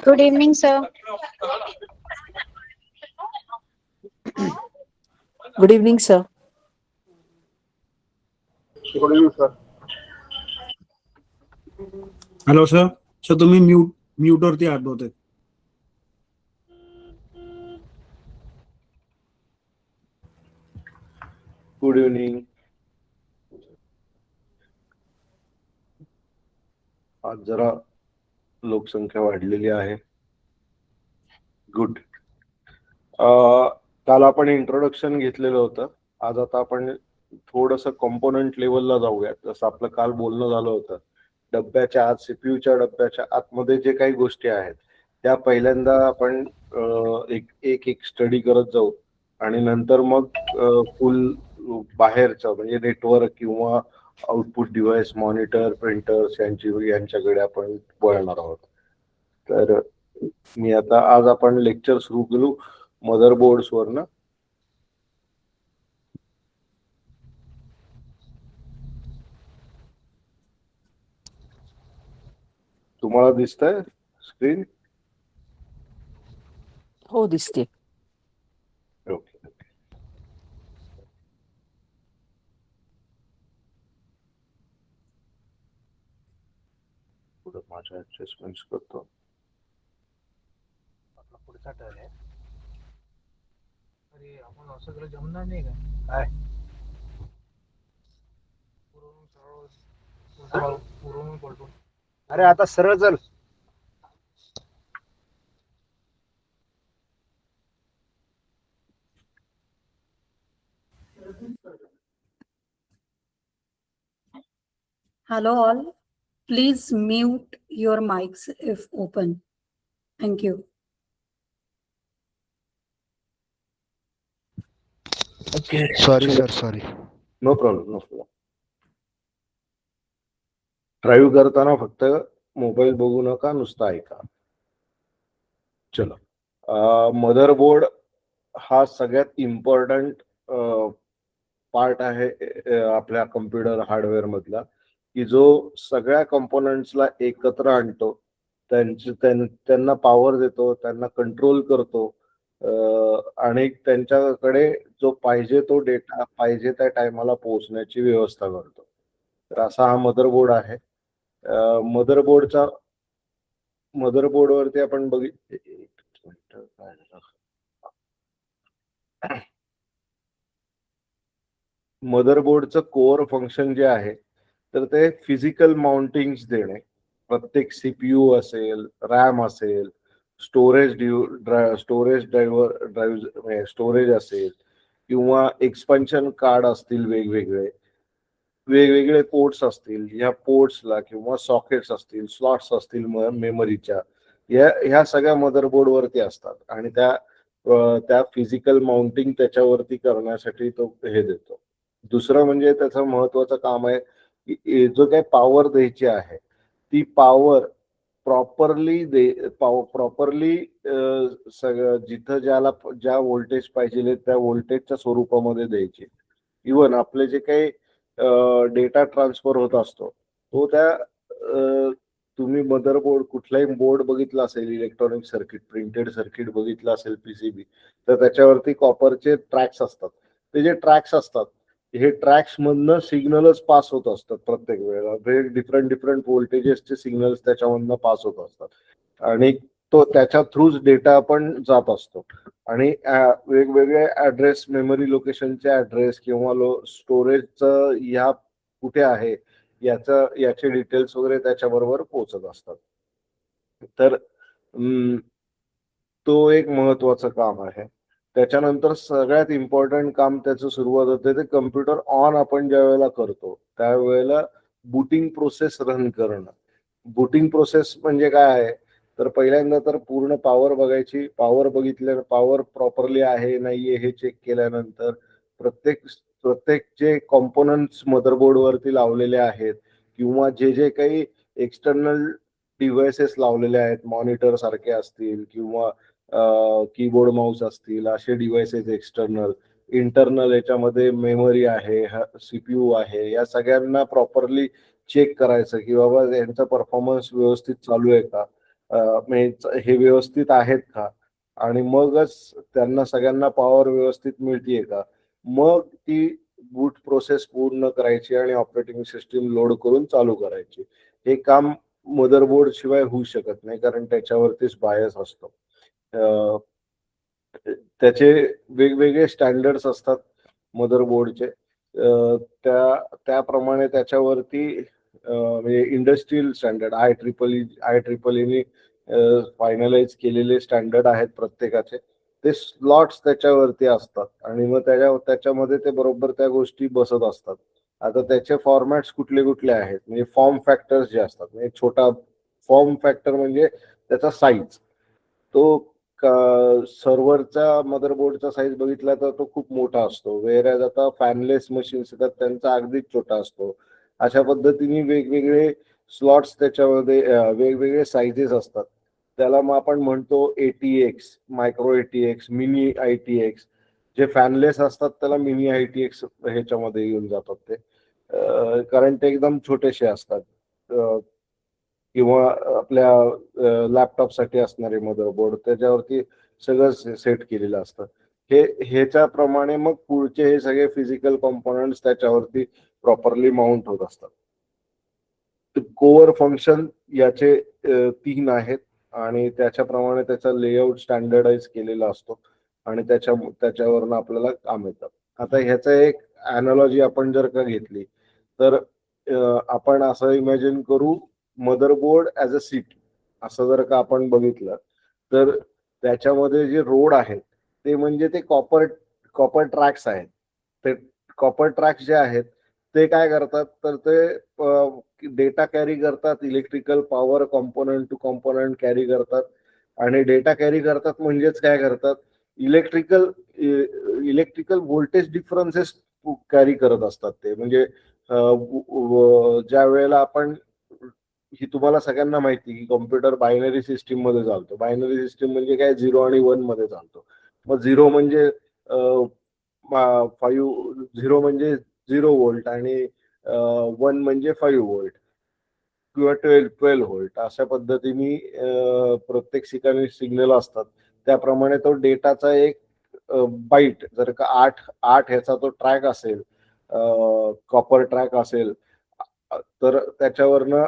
Good evening, sir. Good evening, sir. Good evening, sir. Hello sir. Sir तुम्ही म्यूटवरती आहात बहुतेक. Good evening. आज जरा लोकसंख्या वाढलेली आहे. गुड. काल आपण इंट्रोडक्शन घेतलेलं होतं. आज आता आपण थोडंसं कॉम्पोनंट लेवलला जाऊयात. जसं आपलं काल बोलणं झालं होतं, डब्याच्या आत, सीपीयूच्या डब्याच्या आतमध्ये जे काही गोष्टी आहेत त्या पहिल्यांदा आपण एक एक स्टडी करत जाऊ आणि नंतर मग फुल बाहेरचं म्हणजे नेटवर्क किंवा आउटपुट डिव्हाइस, मॉनिटर, प्रिंटर्स यांच्याकडे आपण वळणार आहोत. तर मी आता आज आपण लेक्चर सुरू केलो मदरबोर्ड्स वर ना. तुम्हाला दिसतंय स्क्रीन? हो, दिसते. ओके. पुढे माझ्या ऍडजस्टमेंट्स करतो. आपला पुढचा टर्न आहे. अरे आपण असं केलं जमणार नाही का? काय पुरवून पलटून. अरे आता सरळ चल. Hello all, please mute your mics if open. Thank you. Okay. Sorry sir, sorry. No problem, no problem. Drive करताना फक्त मोबाईल बघू नका, नुसता ऐका. चलो. मदरबोर्ड हा सगळ्यात इम्पॉर्टंट पार्ट आहे आपल्या कम्प्युटर हार्डवेअर मधला, की जो सगळ्या कंपोनंट्सला एकत्र आणतो, त्यांना पॉवर देतो, त्यांना कंट्रोल करतो आणि त्यांच्याकडे जो पाहिजे तो डेटा पाहिजे त्या टायमाला पोहोचण्याची व्यवस्था करतो. तर असा हा मदरबोर्ड आहे. मदरबोर्डवरती आपण मदरबोर्डचं कोअर फंक्शन जे आहे तर ते फिजिकल माउंटिंग्स देणे. प्रत्येक सीपीयू असेल, रॅम असेल, स्टोरेज असेल किंवा एक्सपान्शन कार्ड असतील, वेगवेगळे पोर्ट्स असतील, या पोर्ट्सला किंवा सॉकेट्स असतील, स्लॉट्स असतील मेमरीच्या, ह्या सगळ्या मदरबोर्ड वरती असतात आणि त्या फिजिकल माउंटिंग त्याच्यावरती करण्यासाठी तो हे देतो. दुसरं म्हणजे त्याचं महत्वाचं काम आहे की जो काही पॉवर द्यायची आहे ती पॉवर प्रॉपरली सगळं जिथं ज्या व्होल्टेज पाहिजे त्या व्होल्टेजच्या स्वरूपामध्ये द्यायची. इवन आपले जे काही डेटा ट्रान्सफर होत असतो तो तुम्ही मदरबोर्ड कुठलाही बोर्ड बघितला असेल, इलेक्ट्रॉनिक सर्किट, प्रिंटेड सर्किट बघितलं असेल, पीसीबी, तर त्याच्यावरती कॉपरचे ट्रॅक्स असतात. ते जे ट्रॅक्स असतात हे ट्रॅक्स मधनं सिग्नलच पास होत असतात. प्रत्येक वेळेला डिफरंट व्होल्टेजेसचे सिग्नल्स त्याच्यामधनं पास होत असतात आणि तो त्याच्या थ्रूच डेटा पण जात असतो आणि वेगवेगळे ऍड्रेस, मेमरी लोकेशनचे ऍड्रेस किंवा स्टोरेजचं ह्या कुठे आहे याचे डिटेल्स वगैरे त्याच्याबरोबर पोहोचत असतात. तर तो एक महत्वाचं काम आहे. त्याच्यानंतर सगळ्यात इम्पॉर्टंट काम त्याचं सुरुवात होते ते कम्प्युटर ऑन आपण ज्या वेळेला करतो त्यावेळेला बूटिंग प्रोसेस रन करणं. बूटिंग प्रोसेस म्हणजे काय आहे तर पहिल्यांदा तर पूर्ण पॉवर बघायची. पॉवर बघितल्या, पॉवर प्रॉपरली आहे नाहीये हे चेक केल्यानंतर प्रत्येक जे कॉम्पोनंट्स मदरबोर्ड वरती लावलेले आहेत किंवा जे काही एक्सटर्नल डिव्हाइसेस लावलेले आहेत, मॉनिटर सारखे असतील किंवा कीबोर्ड माऊस असतील, असे डिव्हाइसेस एक्सटर्नल, इंटरनल याच्यामध्ये मेमरी आहे, सीपीयू आहे, या सगळ्यांना प्रॉपरली चेक करायचं की बाबा यांचा परफॉर्मन्स व्यवस्थित चालू आहे का. म्हणजे हे व्यवस्थित आहेत का, आणि मगच त्यांना सगळ्यांना पॉवर व्यवस्थित मिळतीये का, मग ती बूट प्रोसेस पूर्ण करायची आणि ऑपरेटिंग सिस्टीम लोड करून चालू करायची. हे काम मदरबोर्ड शिवाय होऊ शकत नाही, कारण त्याच्यावरतीच बायस असतो. अं, त्याचे वेगवेगळे स्टँडर्ड्स असतात मदरबोर्डचे. त्याप्रमाणे त्याच्यावरती म्हणजे इंडस्ट्रियल स्टँडर्ड IEEE फायनलाइज केलेले स्टँडर्ड आहेत प्रत्येकाचे. ते स्लॉट्स त्याच्यावरती असतात आणि मग त्याच्यामध्ये ते बरोबर त्या गोष्टी बसत असतात. आता त्याचे फॉर्मॅट्स कुठले कुठले आहेत, म्हणजे फॉर्म फॅक्टर्स जे असतात, म्हणजे छोटा फॉर्म फॅक्टर म्हणजे त्याचा साईज. तो सर्व्हरचा मदरबोर्डचा साईज बघितला तर तो खूप मोठा असतो, वेअरॅज आता फॅनलेस मशीन्स येतात त्यांचा अगदीच छोटा असतो. अशा पद्धतीने वेगवेगळे स्लॉट्स त्याच्यामध्ये वेगवेगळे साईजेस असतात. त्याला मग आपण म्हणतो ATX, micro ATX, mini ITX. जे फॅनलेस असतात त्याला मिनी ITX ह्याच्यामध्ये येऊन जातात ते, कारण ते एकदम छोटेसे असतात. किंवा आपल्या लॅपटॉपसाठी असणारे मदरबोर्ड त्याच्यावरती सगळं सेट केलेलं असतं. ह्याच्याप्रमाणे मग पुढचे हे सगळे फिजिकल कॉम्पोनंट्स त्याच्यावरती प्रॉपरली माउंट होत असतात. कोअर फंक्शन याचे 3 आहेत आणि त्याच्याप्रमाणे त्याचा लेआउट स्टँडर्डाइज केलेला असतो आणि त्याच्यावरनं आपल्याला काम येतं. आता ह्याचा एक अॅनालॉजी आपण जर का घेतली तर आपण असं इमॅजिन करू, मदरबोर्ड ॲज अ सीट असं जर का आपण बघितलं तर त्याच्यामध्ये जे रोड आहेत ते म्हणजे ते कॉपर ट्रॅक्स आहेत. ते कॉपर ट्रॅक्स जे आहेत ते काय करतात तर ते डेटा कॅरी करतात, electrical power component to component carry करतात. आणि डेटा कॅरी करतात म्हणजेच काय करतात, इलेक्ट्रिकल व्होल्टेज डिफरन्सेस कॅरी करत असतात ते. म्हणजे ज्या वेळेला आपण, ही तुम्हाला सगळ्यांना माहिती की कॉम्प्युटर बायनरी सिस्टीम मध्ये चालतो. बायनरी सिस्टीम म्हणजे काय, 0 आणि 1 मध्ये चालतो. मग 0 म्हणजे 0 म्हणजे 0 व्होल्ट आणि 1 म्हणजे 5 व्होल्ट किंवा 12 व्होल्ट अशा पद्धतीने प्रत्येक ठिकाणी सिग्नल असतात. त्याप्रमाणे तो डेटाचा एक बाईट जर का 8 ह्याचा तो ट्रॅक असेल, कॉपर ट्रॅक असेल, तर त्याच्यावरनं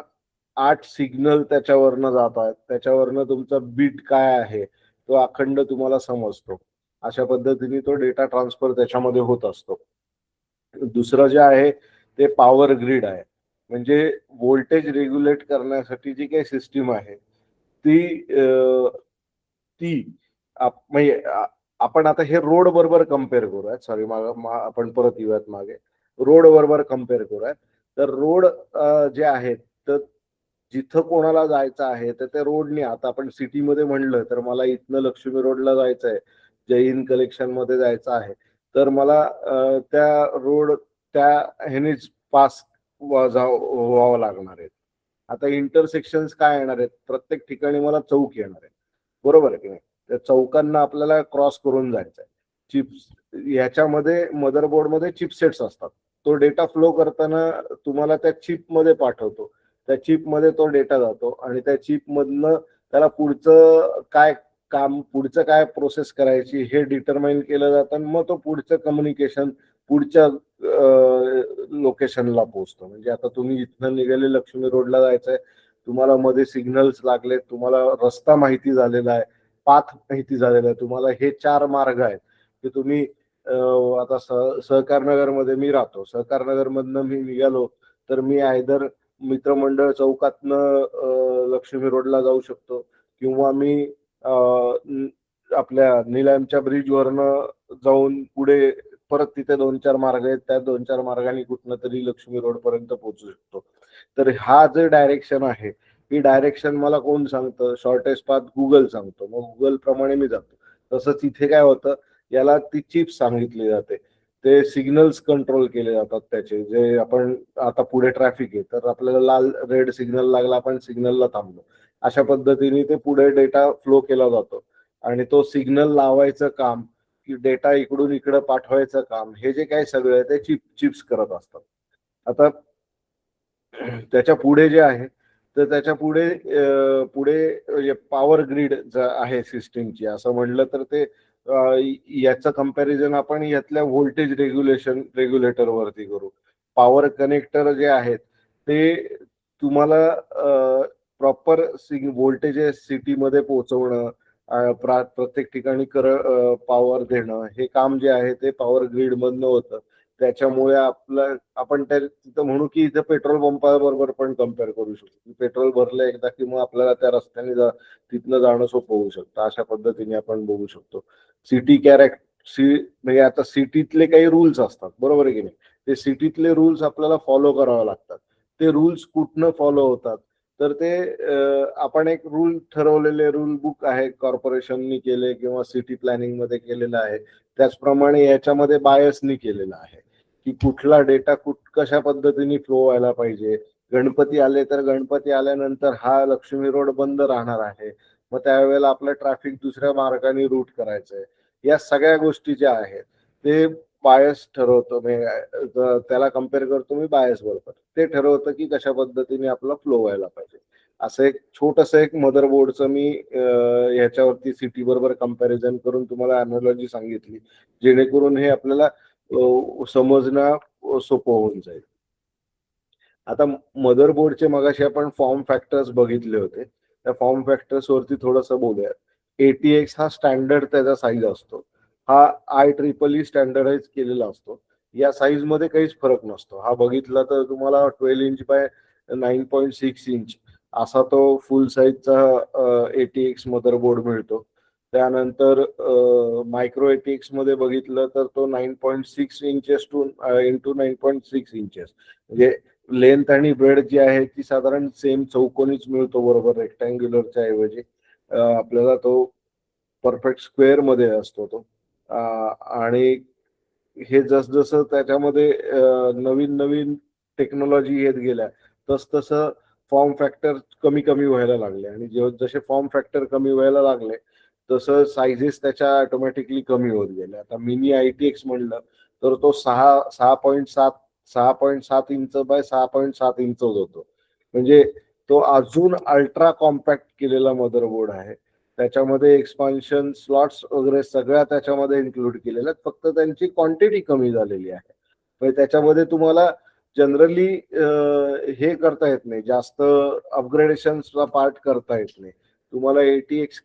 8 सिग्नल त्याच्यावरनं जात आहेत. त्याच्यावरनं तुमचा बीट काय आहे तो अखंड तुम्हाला समजतो. अशा पद्धतीने तो डेटा ट्रान्सफर त्याच्यामध्ये होत असतो. दुसरं जे आहे ते पॉवर ग्रीड आहे. म्हणजे व्होल्टेज रेग्युलेट करण्यासाठी जी काही सिस्टीम आहे म्हणजे आपण आता हे रोड बरोबर कम्पेअर करूयात. सॉरी, आपण परत येऊयात मागे. रोड बरोबर कम्पेअर करूयात. तर रोड जे आहेत तर जिथं कोणाला जायचं आहे तर त्या रोडने, आता आपण सिटीमध्ये म्हणलं तर मला इथनं लक्ष्मी रोडला जायचं आहे, जय हिंद कलेक्शन मध्ये जायचं आहे, तर मला त्या रोड त्या ह्यानेच पास व्हावं लागणार आहे. आता इंटरसेक्शन्स काय येणार आहेत, प्रत्येक ठिकाणी मला चौक येणार आहे, बरोबर आहे की नाही. त्या चौकांना आपल्याला क्रॉस करून जायचं आहे. चिप्स ह्याच्यामध्ये मदरबोर्डमध्ये चिपसेट्स असतात. तो डेटा फ्लो करताना तुम्हाला त्या चिप मध्ये पाठवतो. त्या चिप मध्ये तो डेटा जातो आणि त्या चिप मधनं त्याला पुढचं काय प्रोसेस करायची हे डिटरमाइन केलं जातं आणि मग तो पुढचं कम्युनिकेशन पुढच्या लोकेशनला पोहोचतो. म्हणजे आता तुम्ही इथनं निघाले, लक्ष्मी रोडला जायचंय, तुम्हाला मध्ये सिग्नल्स लागले, तुम्हाला रस्ता माहिती झालेला आहे, पाथ माहिती झालेला आहे, तुम्हाला हे 4 मार्ग आहेत की तुम्ही आता सहकारनगर मध्ये मी राहतो, सहकारनगर मधनं मी निघालो तर मी आयदर मित्रमंडळ चौकातनं लक्ष्मी रोडला जाऊ शकतो किंवा मी आपल्या निलामच्या ब्रिजवरनं जाऊन पुढे परत तिथे 2-4 मार्ग आहेत, त्या 2-4 मार्गाने कुठनं तरी लक्ष्मी रोड पर्यंत पोहोचू शकतो. तर हा जे डायरेक्शन आहे, ही डायरेक्शन मला कोण सांगतं, शॉर्टेस्ट पाथ गुगल सांगतो. मग गुगल प्रमाणे मी जातो. तसंच इथे काय होतं, याला ती चिप सांगितली जाते, ते सिग्नल्स कंट्रोल केले जातात त्याचे. जे आपण आता पुढे ट्रॅफिक आहे तर आपल्याला लाल रेड सिग्नल लागला, आपण सिग्नलला थांबलो, अशा पद्धतीने ते पुढे डेटा फ्लो केला जातो. आणि तो सिग्नल लावायचं काम की डेटा इकडून इकडं पाठवायचं काम, हे जे काही सगळं आहे ते चिप्स करत असतात. आता त्याच्या पुढे जे आहे तर त्याच्या पुढे पॉवर ग्रीड आहे सिस्टीमची असं म्हणलं तर ते याचं कंपॅरिझन आपण यातल्या व्होल्टेज रेग्युलेटर वरती करू. पॉवर कनेक्टर जे आहेत ते तुम्हाला प्रॉपर व्होल्टेजेस सिटीमध्ये पोहोचवणं, प्रत्येक ठिकाणी पॉवर देणं, हे काम जे आहे ते पॉवर ग्रीड मधनं होतं. त्याच्यामुळे आपण तिथं म्हणू की इथं पेट्रोल पंपाबरोबर पण कम्पेअर करू शकतो. पेट्रोल भरलं एकदा की मग आपल्याला त्या रस्त्याने तिथनं जाणं सोपं होऊ शकतं. अशा पद्धतीने आपण बघू शकतो. म्हणजे आता सिटीतले काही रूल्स असतात, बरोबर आहे की नाही, ते सिटीतले रूल्स आपल्याला फॉलो करावे लागतात. ते रूल्स कुठनं फॉलो होतात तर ते आपण एक ठरवलेले रूल बुक आहे, कॉर्पोरेशननी केले किंवा सिटी प्लॅनिंग मध्ये केलेलं आहे. त्याचप्रमाणे याच्यामध्ये बायसनी केलेलं आहे की कुठला डेटा कशा पद्धतीने फ्लो व्हायला पाहिजे. गणपती आले तर गणपती आल्यानंतर हा लक्ष्मी रोड बंद राहणार आहे, मग त्यावेळेला आपलं ट्रॅफिक दुसऱ्या मार्गाने रूट करायचंय. या सगळ्या गोष्टी ज्या आहेत ते बायस ठरवतो. त्याला कम्पेअर करतो मी बायस बरोबर. ते ठरवतं की कशा पद्धतीने आपला फ्लो व्हायला पाहिजे. असं एक छोटंसं एक मदरबोर्डचं मी ह्याच्यावरती सिटी बरोबर कंपॅरिझन करून तुम्हाला अनॉलॉजी सांगितली, जेणेकरून हे आपल्याला समजणं सोपं होऊन जाईल. आता मदरबोर्डचे मगाशी आपण फॉर्म फॅक्टर्स बघितले होते. त्या फॉर्म फॅक्टर्स वरती थोडंसं बोलूया. ATX हा स्टँडर्ड त्याचा साईज असतो. हा IEEE स्टँडर्डाइज केलेला असतो. या साईज मध्ये काहीच फरक नसतो. हा बघितला तर तुम्हाला 12 इंच बाय 9.6 इंच असा तो फुल साईजचा ATX मदरबोर्ड मिळतो. त्यानंतर मायक्रो ATX मध्ये बघितलं तर तो 9.6 इंचेस इंटू 9.6 इंचेस, म्हणजे लेंथ आणि ब्रेड जी आहे ती साधारण सेम चौकोनीच मिळतो, बरोबर रेक्टँग्युलरच्या ऐवजी आपल्याला तो परफेक्ट स्क्वेअर मध्ये असतो तो. आणि हे जसजसं त्याच्यामध्ये नवीन नवीन टेक्नॉलॉजी येत गेल्या तसं फॉर्म फॅक्टर कमी कमी व्हायला लागले. आणि जसे फॉर्म फॅक्टर कमी व्हायला लागले तसं सायझेस त्याच्या ऑटोमॅटिकली कमी होत गेले. आता मिनी ITX म्हणलं तर तो 6.7 इंच बाय 6.7 इंच होतो. म्हणजे तो अजून अल्ट्रा कॉम्पॅक्ट केलेला मदरबोर्ड आहे. त्याच्यामध्ये एक्सपान्शन स्लॉट्स वगैरे सगळ्या त्याच्यामध्ये इन्क्लूड केलेल्या, फक्त त्यांची क्वांटिटी कमी झालेली आहे. म्हणजे त्याच्यामध्ये तुम्हाला जनरली हे करता येत नाही, जास्त अपग्रेडेशनचा पार्ट करता येत नाही. तुम्हाला ATX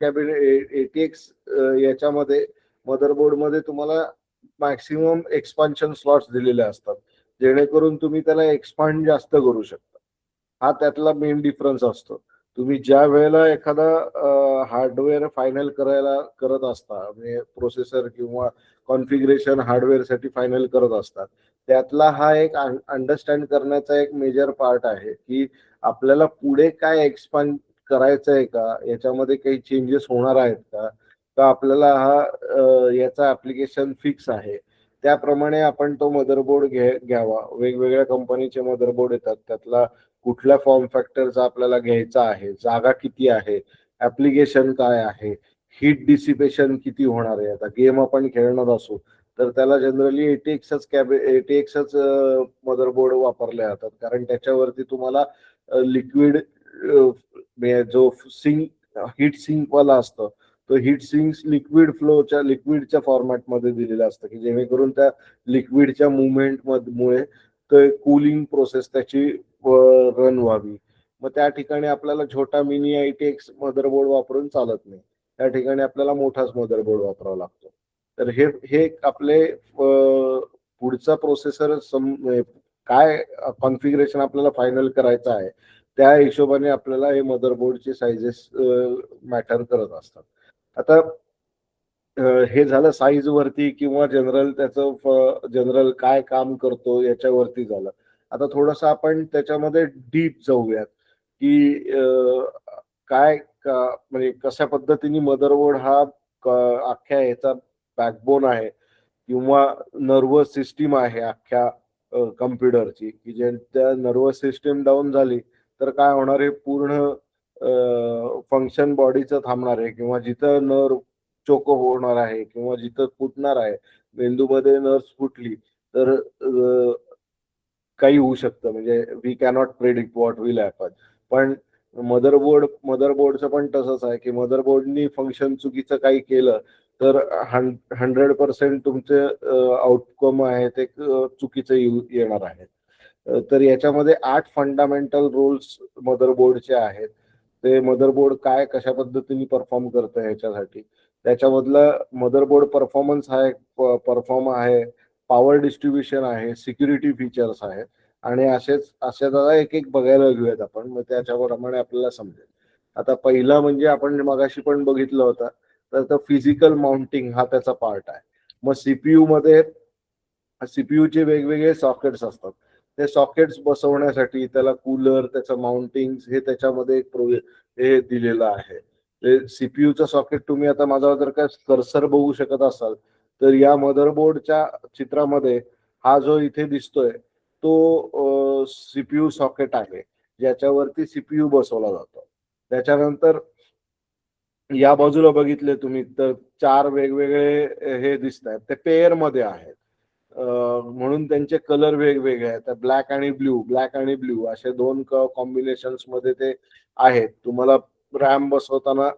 याच्यामध्ये मदरबोर्ड मध्ये तुम्हाला मॅक्सिमम एक्सपान्शन स्लॉट्स दिलेले असतात, जेणेकरून तुम्ही त्याला एक्सपांड जास्त करू शकता. हा त्यातला मेन डिफरन्स असतो. तुम्ही ज्या वेळेला एखादा हार्डवेअर फायनल करत असता, म्हणजे प्रोसेसर किंवा कॉन्फिगरेशन हार्डवेअरसाठी फायनल करत असतात, त्यातला हा एक अंडरस्टँड करण्याचा एक मेजर पार्ट आहे की आपल्याला पुढे काय एक्सपांड करायचं आहे का, याच्यामध्ये काही चेंजेस होणार आहेत का आपल्याला याचा ऍप्लिकेशन फिक्स आहे त्याप्रमाणे आपण तो मदरबोर्ड घ्यावा. वेगवेगळ्या कंपनीचे मदरबोर्ड येतात, त्यातला कुठल्या फॉर्म फॅक्टरचा आपल्याला घ्यायचा आहे, जागा किती आहे, ऍप्लिकेशन काय आहे, हीट डिसिपेशन किती होणार आहे. आता गेम आपण खेळणार असू तर त्याला जनरली ATXच मदरबोर्ड वापरले जातात, कारण त्याच्यावरती तुम्हाला लिक्विड जो हीट सिंक वाला असतो तो हीट सिंक लिक्विडच्या फॉर्मॅटमध्ये दिलेलं असतं की जेणेकरून त्या लिक्विडच्या मुवमेंट मुळे कूलिंग प्रोसेस त्याची रन व्हावी. मग त्या ठिकाणी आपल्याला छोटा मिनी ITX मदरबोर्ड वापरून चालत नाही, त्या ठिकाणी आपल्याला मोठाच मदरबोर्ड वापरावा लागतो. तर हे आपले पुढचा प्रोसेसर काय कॉन्फिगरेशन आपल्याला फायनल करायचं आहे त्या हिशोबाने आपल्याला हे मदरबोर्डचे साइजेस मॅटर करत असतात. आता हे झालं साईज वरती किंवा जनरल काय काम करतो याच्यावरती झालं. आता थोडस आपण त्याच्यामध्ये डीप जाऊयात की काय म्हणजे कशा पद्धतीने मदरबोर्ड हा अख्ख्या याचा बॅकबोन आहे किंवा नर्वस सिस्टीम आहे अख्ख्या कम्प्युटरची, की ज्या नर्वस सिस्टीम डाऊन झाली तर काय होणार आहे, पूर्ण फंक्शन बॉडीचं थांबणार आहे किंवा जिथं नर्व चोक होणार आहे किंवा जिथं फुटणार आहे, मेंदूमध्ये नर्व्स फुटली तर काही होऊ शकतं. म्हणजे we cannot predict what will happen. पण मदरबोर्डचं पण तसंच आहे की मदरबोर्डनी फंक्शन चुकीचं काही केलं तर 100% तुमचे आउटकम आहे ते चुकीचं येणार आहे. तर याच्यामध्ये 8 फंडामेंटल रोल्स मदरबोर्डचे आहेत. ते मदरबोर्ड काय कशा पद्धतीने परफॉर्म करतं ह्याच्यासाठी. त्याच्यामधला मदरबोर्ड परफॉर्मन्स आहे, परफॉर्म आहे, पॉवर डिस्ट्रीब्युशन आहे, सिक्युरिटी फीचर्स आहेत आणि असे दादा एक एक बघायला घेऊयात आपण, मग त्याच्याप्रमाणे आपल्याला समजेल. आता पहिला म्हणजे आपण मगाशी पण बघितलं होतं तर फिजिकल माउंटिंग हा त्याचा पार्ट आहे. मग सीपीयू मध्ये सीपीयूचे वेगवेगळे सॉकेट्स असतात. ते सॉकेट्स बसवण्यासाठी त्याला कूलर, त्याचं माउंटिंग हे त्याच्यामध्ये एक हे दिलेलं आहे. ते सीपीयूचं सॉकेट तुम्ही आता माझा जर का कर्सर बघू शकत असाल तर या मदरबोर्डच्या चित्रामध्ये हा जो इथे दिसतोय तो सीपीयू सॉकेट आहे ज्याच्यावरती सीपीयू बसवला जातो. त्याच्यानंतर या बाजूला बघितले तुम्ही तर 4 वेगवेगळे हे दिसत आहेत, ते पेअर मध्ये आहेत. म्हणून त्यांचे कलर वेगवेगळे आहेत. ब्लॅक आणि ब्ल्यू असे 2 कॉम्बिनेशन्स मध्ये ते आहेत. तुम्हाला रॅम बसवताना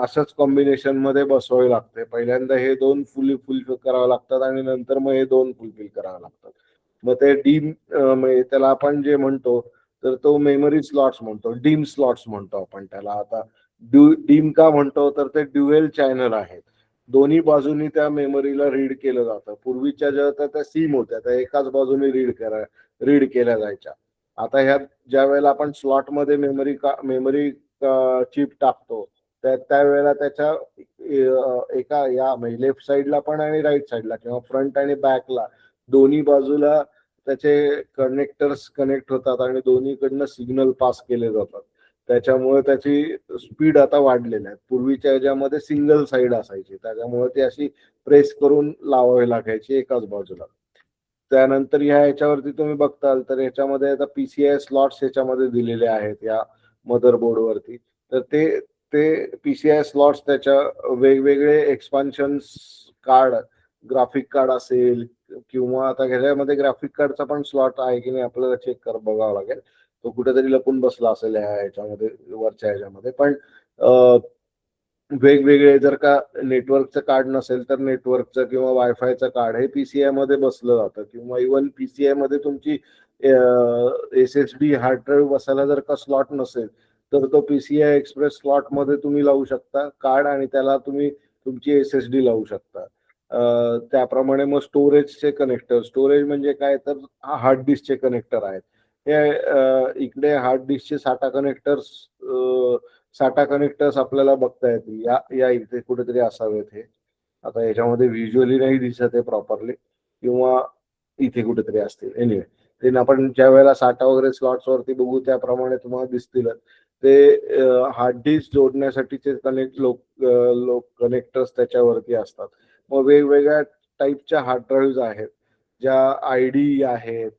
अशाच कॉम्बिनेशन मध्ये बसवावे लागते. पहिल्यांदा हे 2 फुलफिल करावे लागतात आणि नंतर मग हे 2 फुलफिल करावे लागतात. मग ते डीम त्याला आपण जे म्हणतो तर तो मेमरी स्लॉट्स म्हणतो, डीम स्लॉट्स म्हणतो आपण त्याला. आता डीम का म्हणतो तर ते ड्युएल चॅनल आहेत. दोन्ही बाजूनी त्या मेमरीला रीड केलं जातं. पूर्वीच्या ज्या होत्या त्या सीम होत्या, त्या एकाच बाजूने रीड केल्या जायच्या. आता ह्या ज्या वेळेला आपण स्लॉट मध्ये मेमरी चिप टाकतो त्यावेळेला त्याच्या एका या लेफ्ट साईडला पण आणि राईट साईडला किंवा फ्रंट आणि बॅकला दोन्ही बाजूला त्याचे कनेक्टर्स कनेक्ट होतात आणि दोन्हीकडनं सिग्नल पास केले जातात. त्याच्यामुळे त्याची स्पीड आता वाढलेली आहे. पूर्वीच्या ह्याच्यामध्ये सिंगल साईड असायची, त्याच्यामुळे ती अशी प्रेस करून लावावी लागायची एकाच बाजूला. त्यानंतर ह्याच्यावरती तुम्ही बघताल तर ह्याच्यामध्ये आता पीसीआय स्लॉट्स ह्याच्यामध्ये दिलेले आहेत या मदरबोर्ड वरती. तर ते पीसीआय स्लॉट्स त्याच्या वेगवेगळे एक्सपान्शन कार्ड, ग्राफिक कार्ड असेल किंवा आता ह्याच्यामध्ये ग्राफिक कार्डचा पण स्लॉट आहे की नाही आपल्याला चेक बघावं लागेल. तो कुठेतरी लपून बसला असेल ह्याच्यामध्ये वरच्या ह्याच्यामध्ये. पण वेगवेगळे जर का नेटवर्कचं कार्ड नसेल तर नेटवर्कचं किंवा वायफायचं कार्ड हे पीसीआय मध्ये बसलं जातं. किंवा इव्हन पीसीआय मध्ये तुमची SSD हार्ड ड्राईव्ह बसायला जर का स्लॉट नसेल तर तो पीसीआय एक्सप्रेस स्लॉट मध्ये तुम्ही लावू शकता कार्ड आणि त्याला तुम्ही तुमची SSD लावू शकता. त्याप्रमाणे मग स्टोरेजचे कनेक्टर, स्टोरेज म्हणजे काय तर हार्ड डिस्कचे कनेक्टर आहेत. हे इकडे हार्ड डिस्कचे साठा कनेक्टर्स आपल्याला बघता येतील. या इथे कुठेतरी असावेत हे. आता याच्यामध्ये व्हिज्युअली नाही दिसत आहे प्रॉपरली किंवा इथे कुठेतरी असतील. एनिवे ते आपण ज्या वेळेला साठा वगैरे स्लॉट्स वरती बघू त्याप्रमाणे तुम्हाला दिसतील. ते हार्ड डिस्क जोडण्यासाठीचे कनेक्टर्स त्याच्यावरती असतात. मग वेगवेगळ्या टाईपच्या हार्ड ड्राईव्ह आहेत ज्या आयडी आहेत,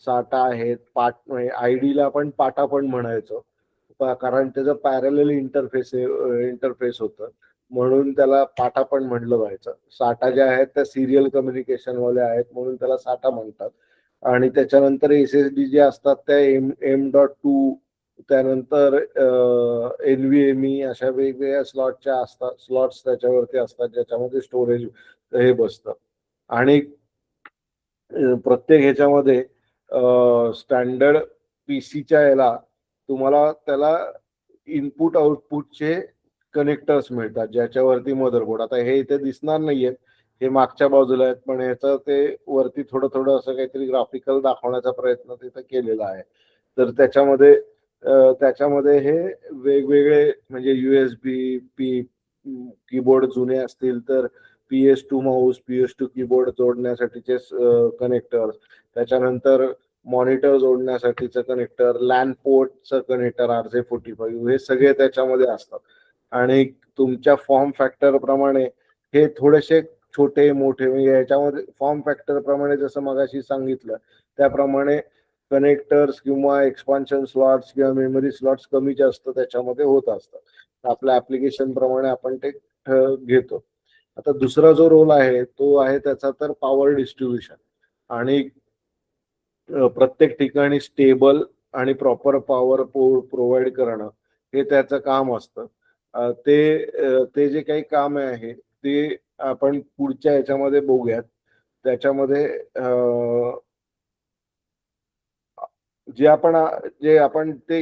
साठा आहेत. आयडीला आपण पाटा पण म्हणायचो कारण त्याचं पॅरलल इंटरफेस होतं म्हणून त्याला पाटा पण म्हणलं जायचं. साठा ज्या आहेत त्या सिरियल कम्युनिकेशन वाले आहेत म्हणून त्याला साठा म्हणतात. आणि त्याच्यानंतर SSD जे असतात त्या M.2 त्यानंतर NVMe अशा वेगवेगळ्या स्लॉटच्या असतात, स्लॉट्स त्याच्यावरती असतात ज्याच्यामध्ये स्टोरेज हे बसतं. आणि प्रत्येक ह्याच्यामध्ये स्टँडर्ड पीसीच्या याला तुम्हाला त्याला इनपुट आउटपुटचे कनेक्टर्स मिळतात ज्याच्यावरती मदरबोर्ड. आता हे इथे दिसणार नाहीयेत, हे मागच्या बाजूला आहेत, पण ह्याचं ते वरती थोडं थोडं असं काहीतरी ग्राफिकल दाखवण्याचा प्रयत्न तिथे केलेला आहे. तर त्याच्यामध्ये हे वेगवेगळे म्हणजे USB कीबोर्ड जुने असतील तर PS2 माऊस, PS2 कीबोर्ड जोडण्यासाठीचे कनेक्टर, त्याच्यानंतर मॉनिटर जोडण्यासाठीचं कनेक्टर, लॅन पोर्टचं कनेक्टर RJ45 हे सगळे त्याच्यामध्ये असतात. आणि तुमच्या फॉर्म फॅक्टर प्रमाणे हे थोडेसे छोटे मोठे म्हणजे याच्यामध्ये फॉर्म फॅक्टर प्रमाणे जसं मगाशी सांगितलं त्याप्रमाणे कनेक्टर्स किंवा एक्सपान्शन स्लॉट्स किंवा मेमरी स्लॉट्स कमी जास्त त्याच्यामध्ये होत असतात. आपल्या ऍप्लिकेशन प्रमाणे आपण ते घेतो. आता दुसरा जो रोल आहे तो आहे त्याचा तर पॉवर डिस्ट्रीब्युशन. आणि प्रत्येक ठिकाणी स्टेबल आणि प्रॉपर पॉवर प्रोव्हाइड करणं हे त्याचं काम असतं. ते जे काही काम आहे ते आपण पुढच्या याच्यामध्ये बघूयात. त्याच्यामध्ये जे आपण ते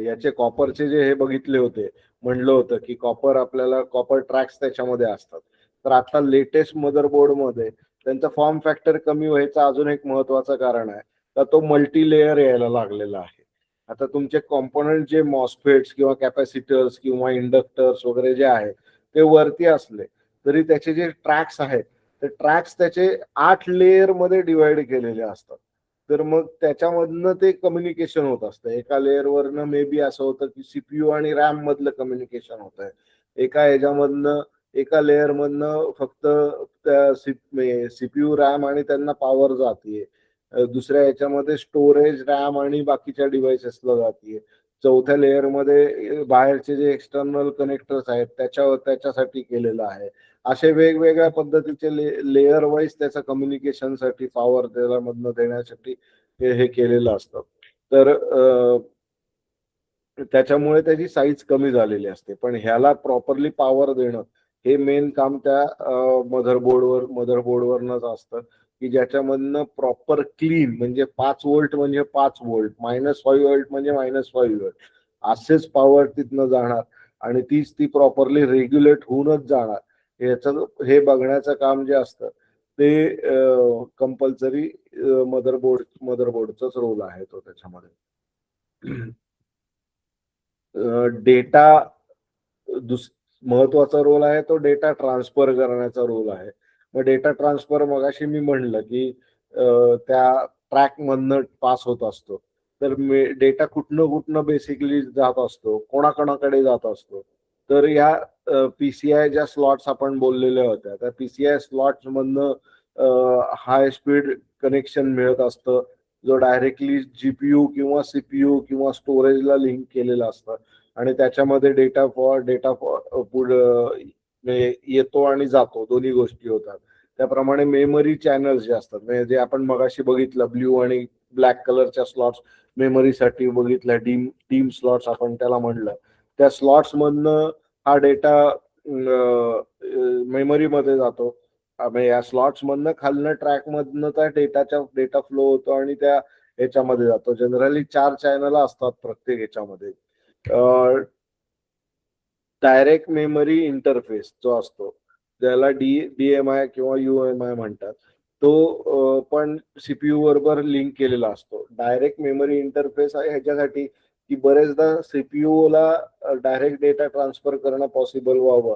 याचे कॉपरचे जे हे बघितले होते, म्हणलं होतं की आपल्याला कॉपर ट्रॅक्स त्याच्यामध्ये असतात. तर आता लेटेस्ट मदरबोर्डमध्ये त्यांचा फॉर्म फॅक्टर कमी व्हायचं अजून एक महत्वाचं कारण आहे, तर तो मल्टी लेअर यायला लागलेला आहे. आता तुमचे कॉम्पोनंट जे मॉस्फेट्स किंवा कॅपॅसिटर्स किंवा इंडक्टर्स वगैरे जे आहे ते वरती असले तरी त्याचे जे ट्रॅक्स आहेत ते ट्रॅक्स त्याचे 8 लेअर मध्ये डिवाइड केलेले असतात. तर मग त्याच्यामधनं ते कम्युनिकेशन होत असतं. एका लेअरवरनं मे बी असं होतं की सीपीयू आणि रॅम मधलं कम्युनिकेशन होत आहे. एका लेअर मधनं फक्त त्या सीपीयू रॅम आणि त्यांना पॉवर जाते. दुसऱ्या याच्यामध्ये स्टोरेज रॅम आणि बाकीच्या डिव्हाइसेसला जाते. चौथ्या लेअर मध्ये बाहेरचे जे एक्सटर्नल कनेक्टर्स आहेत त्याच्यासाठी केलेलं आहे. असे वेगवेगळ्या पद्धतीचे लेअर वाईज त्याच्या कम्युनिकेशनसाठी पॉवर त्याला मधनं देण्यासाठी हे केलेलं असतं. तर त्याच्यामुळे त्याची साईज कमी झालेली असते. पण ह्याला प्रॉपरली पॉवर देणं हे मेन काम त्या मदरबोर्डवरनच असतं की ज्याच्यामधनं प्रॉपर क्लीन म्हणजे 5 व्होल्ट म्हणजे 5 व्होल्ट, -5 व्होल्ट म्हणजे -5 व्होल्ट असेच पॉवर तिथनं जाणार आणि ती प्रॉपरली रेग्युलेट होऊनच जाणार. हे बघण्याचं काम जे असतं ते कंपल्सरी मदरबोर्डचाच रोल आहे तो त्याच्यामध्ये. डेटा महत्वाचा रोल आहे, तो डेटा ट्रान्सफर करण्याचा रोल आहे. मग डेटा ट्रान्सफर मगाशी मी म्हणलं की त्या ट्रॅक मधनं पास होत असतो. तर डेटा कुठनं बेसिकली जात असतो, कोणाकोणाकडे जात असतो. तर या पीसीआय ज्या स्लॉट्स आपण बोललेल्या होत्या त्या पीसीआय स्लॉट्स मधनं हाय स्पीड कनेक्शन मिळत असतं, जो डायरेक्टली जीपीयू किंवा सीपीयू किंवा स्टोरेजला लिंक केलेलं असतं आणि त्याच्यामध्ये डेटा येतो आणि जातो, दोन्ही गोष्टी होतात. त्याप्रमाणे मेमरी चॅनल्स जे असतात म्हणजे जे आपण मगाशी बघितलं ब्ल्यू आणि ब्लॅक कलरच्या स्लॉट्स मेमरीसाठी बघितल्या, डीम स्लॉट्स आपण त्याला म्हणलं. त्या स्लॉट्स मधनं हा डेटा मेमरीमध्ये जातो. या स्लॉट्स मधनं खालनं ट्रॅक मधनं त्या डेटा फ्लो होतो आणि त्या ह्याच्यामध्ये जातो. जनरली 4 चॅनल असतात प्रत्येक ह्याच्यामध्ये. डायरेक्ट मेमरी इंटरफेस जो असतो ज्याला डीएमआय किंवा यूएमआय म्हणतात, तो पण सीपीयू बरोबर लिंक केलेला असतो. डायरेक्ट मेमरी इंटरफेस आहे ह्याच्यासाठी की बरेचदा सीपीयू ला डायरेक्ट डेटा ट्रान्सफर करणं पॉसिबल व्हावं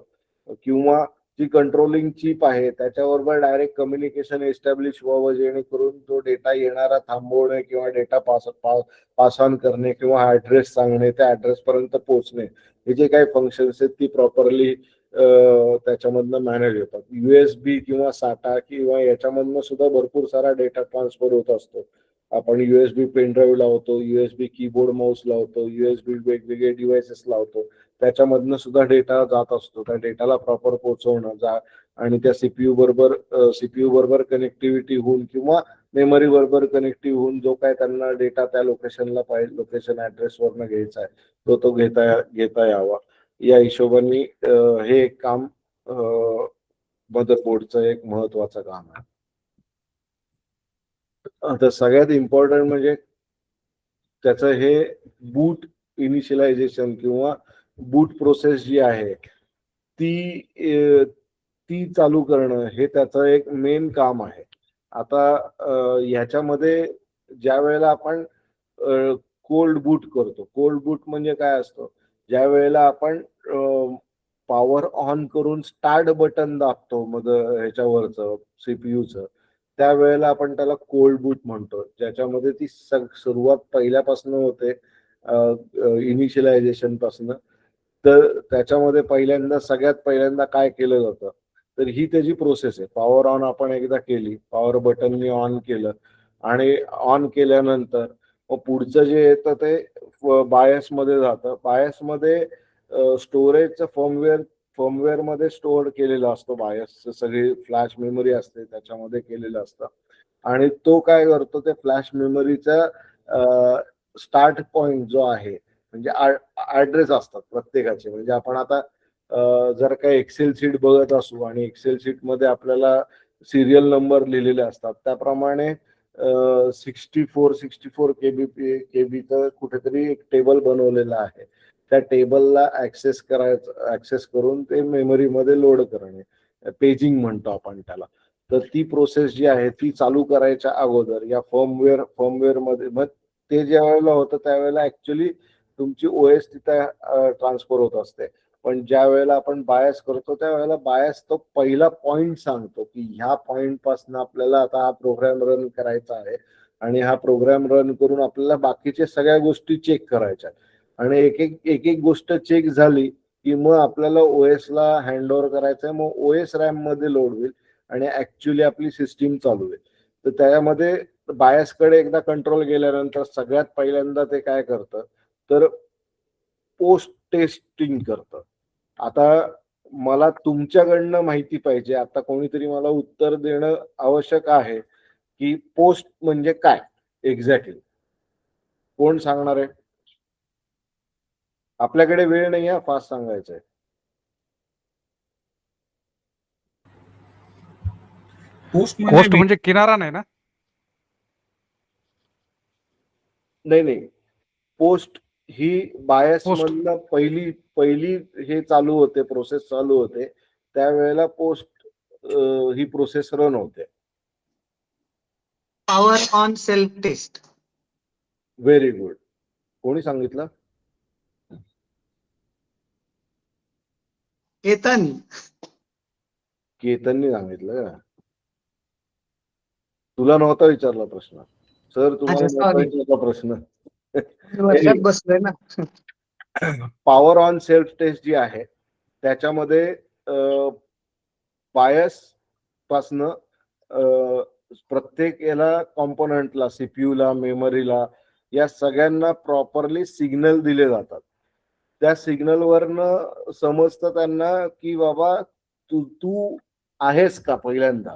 किंवा जी कंट्रोलिंग चिप आहे त्याच्याबरोबर डायरेक्ट कम्युनिकेशन एस्टॅब्लिश व्हावं, जेणेकरून तो डेटा येणारा थांबवणे किंवा डेटा पास ऑन करणे किंवा ऍड्रेस सांगणे, त्या ऍड्रेस पर्यंत पोहोचणे हे जे काही फंक्शन्स आहेत ती प्रॉपरली त्याच्यामधनं मॅनेज होतात. युएसबी किंवा साठा किंवा याच्यामधनं सुद्धा भरपूर सारा डेटा ट्रान्सफर होत असतो. आपण युएसबी पेनड्राईव्ह लावतो, युएसबी कीबोर्ड माऊस लावतो, युएसबी वेगवेगळे डिव्हाइसेस लावतो, त्याच्यामधनं सुद्धा डेटा जात असतो. त्या डेटाला प्रॉपर पोहोचवणं आणि त्या सीपीयू बरोबर कनेक्टिव्हिटी होऊन किंवा मेमरी बरोबर कनेक्टिव्ह होऊन जो काय त्यांना डेटा त्या लोकेशनला पाहिजे, लोकेशन ऍड्रेसवरनं घ्यायचा आहे तो घेता यावा. या हिशोबाने हे एक काम मदरबोर्डचं एक महत्वाचं काम आहे. आता सगळ्यात इम्पॉर्टंट म्हणजे त्याचं हे बूट इनिशियलायझेशन किंवा बूट प्रोसेस जी आहे ती चालू करणं हे त्याचं एक मेन काम आहे. आता ह्याच्यामध्ये ज्या वेळेला आपण कोल्ड बूट करतो, कोल्ड बूट म्हणजे काय असतं, ज्या वेळेला आपण पॉवर ऑन करून स्टार्ट बटन दाबतो मग ह्याच्यावरचं सीपीयूचं, त्यावेळेला आपण त्याला कोल्ड बूट म्हणतो, ज्याच्यामध्ये ती सुरुवात पहिल्यापासून होते इनिशियलायझेशन पासून. तर त्याच्यामध्ये सगळ्यात पहिल्यांदा काय केलं जातं, तर ही त्याची प्रोसेस आहे. पॉवर ऑन आपण एकदा केली, पॉवर बटननी ऑन केलं आणि ऑन केल्यानंतर मग पुढचं जे येतं ते बायस मध्ये जातं. बायस मध्ये स्टोरेजचं फर्मवेअर मध्ये स्टोअर केलेलं असतं. बायस सगळी फ्लॅश मेमरी असते त्याच्यामध्ये केलेलं असतं आणि तो काय करतो, ते फ्लॅश मेमरीचा स्टार्ट पॉइंट जो आहे म्हणजे ऍड्रेस असतात प्रत्येकाचे. म्हणजे आपण आता जर काही एक्सेल शीट बघत असू आणि एक्सेल शीट मध्ये आपल्याला सिरियल नंबर लिहिलेले असतात, त्याप्रमाणे 64 केबीचं कुठेतरी एक टेबल बनवलेलं आहे. त्या टेबलला ऍक्सेस करून ते मेमरीमध्ये लोड करणे, पेजिंग म्हणतो आपण त्याला. तर ती प्रोसेस जी आहे ती चालू करायच्या अगोदर या फर्मवेअर मध्ये, मग ते ज्या वेळेला होतं त्यावेळेला ऍक्च्युली तुमची ओएस तिथे ट्रान्सफर होत असते. पण ज्या वेळेला आपण बायस करतो त्यावेळेला बायस तो पहिला पॉइंट सांगतो की ह्या पॉइंट पासून आपल्याला आता हा प्रोग्राम रन करायचा आहे आणि हा प्रोग्राम रन करून आपल्याला बाकीच्या सगळ्या गोष्टी चेक करायच्या. आणि एक एक गोष्ट चेक झाली की मग आपल्याला ओएस ला हँड ओव्हर करायचंय. मग ओएस रॅम मध्ये लोड होईल आणि ऍक्च्युली आपली सिस्टीम चालू होईल. तर त्यामध्ये बायस कडे एकदा कंट्रोल गेल्यानंतर सगळ्यात पहिल्यांदा ते काय करतं तर पोस्ट टेस्टिंग करतं. आता मला तुमच्याकडनं माहिती पाहिजे, आता कोणीतरी मला उत्तर देणं आवश्यक आहे की पोस्ट म्हणजे काय एक्झॅक्टली. कोण सांगणार आहे? आपल्याकडे वेळ नाही आहे, फास्ट सांगायचंय. पोस्ट पोस्ट म्हणजे किनारा नाही ना? नाही, पोस्ट ही बायस Post. मधनं पहिली हे चालू होते, प्रोसेस चालू होते, त्यावेळेला पोस्ट ही प्रोसेस रन होते. Power on self test. Very good. कोणी सांगितलं? केतननी सांगितलं का? तुला नव्हता विचारला प्रश्न सर, तुम्हाला अच्छा, नव्हता sorry. विचारला प्रश्न. वर्गात बसलोय ना. पॉवर ऑन सेल्फ टेस्ट जी आहे त्याच्यामध्ये बायस पासनं प्रत्येक याला कॉम्पोनंटला, सीपीयूला, मेमरीला, या सगळ्यांना प्रॉपरली सिग्नल दिले जातात. त्या सिग्नलवरनं समजतं त्यांना की बाबा तू आहेस का, पहिल्यांदा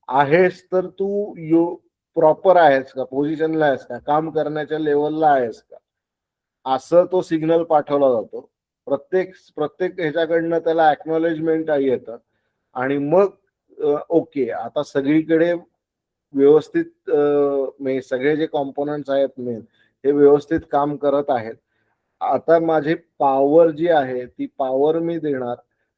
आहेस तर तू प्रॉपर आहेस का, पोझिशनला आहेस का, काम करण्याच्या लेवलला आहेस का, असं तो सिग्नल पाठवला जातो. प्रत्येक ह्याच्याकडनं त्याला एक्नॉलेजमेंट येतं आणि मग ओके, आता सगळीकडे व्यवस्थित सगळे जे कॉम्पोनंट्स आहेत मेन हे व्यवस्थित काम करत आहेत. आता माझी पॉवर जी आहे ती पॉवर मी देणार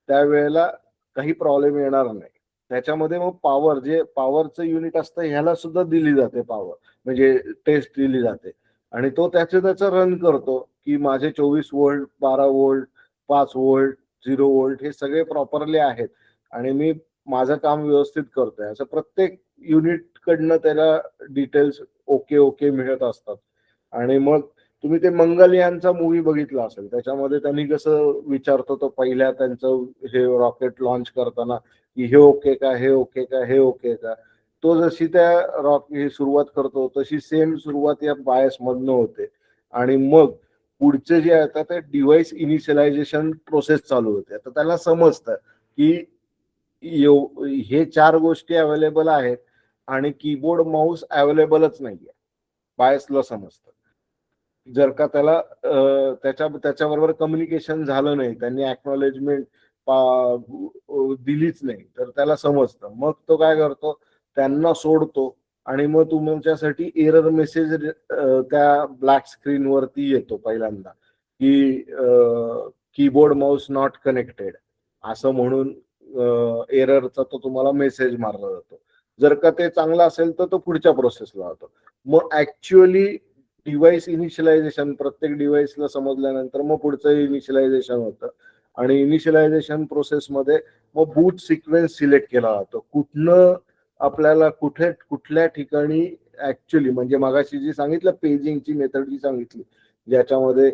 त्यावेळेला काही प्रॉब्लेम येणार नाही. त्याच्यामध्ये मग पॉवरचं युनिट असतं ह्याला सुद्धा दिली जाते पॉवर, म्हणजे टेस्ट दिली जाते आणि तो त्याचं रन करतो की माझे 24 व्होल्ट, 12 व्होल्ट, 5 व्होल्ट, 0 व्होल्ट हे सगळे प्रॉपरली आहेत आणि मी माझं काम व्यवस्थित करतोय. असं प्रत्येक युनिट कडनं त्याला डिटेल्स ओके मिळत असतात. आणि मग तुम्ही ते मंगलयानचा मूवी बघितला असेल, त्याच्यामध्ये त्यांनी कसं विचारतो तो पहिल्या त्यांचं हे रॉकेट लॉन्च करताना की हे ओके का, हे ओके का, हे ओके का. तो जशी त्या ही सुरुवात करतो तशी सेम सुरुवात या बायस मधनं होते आणि मग पुढचे जे आहे ते डिव्हाइस इनिशियलायझेशन प्रोसेस चालू होते. तर त्याला समजतं की हे 4 गोष्टी अवेलेबल आहेत आणि कीबोर्ड माऊस अवेलेबलच नाहीये. बायसला समजतं. जर का त्याला त्याच्याबरोबर कम्युनिकेशन झालं नाही, त्यांनी एक्नॉलेजमेंट दिलीच नाही, तर त्याला समजतं. मग तो काय करतो, त्यांना सोडतो आणि मग तुमच्यासाठी एरर मेसेज त्या ब्लॅक स्क्रीन वरती येतो पहिल्यांदा की कीबोर्ड माऊस नॉट कनेक्टेड असं म्हणून एररचा तो तुम्हाला मेसेज मारला जातो. जर का ते चांगलं असेल तर तो पुढच्या प्रोसेसला होतो. मग ऍक्च्युअली डिव्हाइस इनिशियलायझेशन प्रत्येक डिव्हाइसला समजल्यानंतर मग पुढचं इनिशियलायझेशन होतं आणि इनिशियलायझेशन प्रोसेसमध्ये मग बूट सिक्वेन्स सिलेक्ट केला जातो. कुठनं आपल्याला कुठल्या ठिकाणी ऍक्च्युअली, म्हणजे मगाशी जी सांगितलं पेजिंगची मेथड जी सांगितली, ज्याच्यामध्ये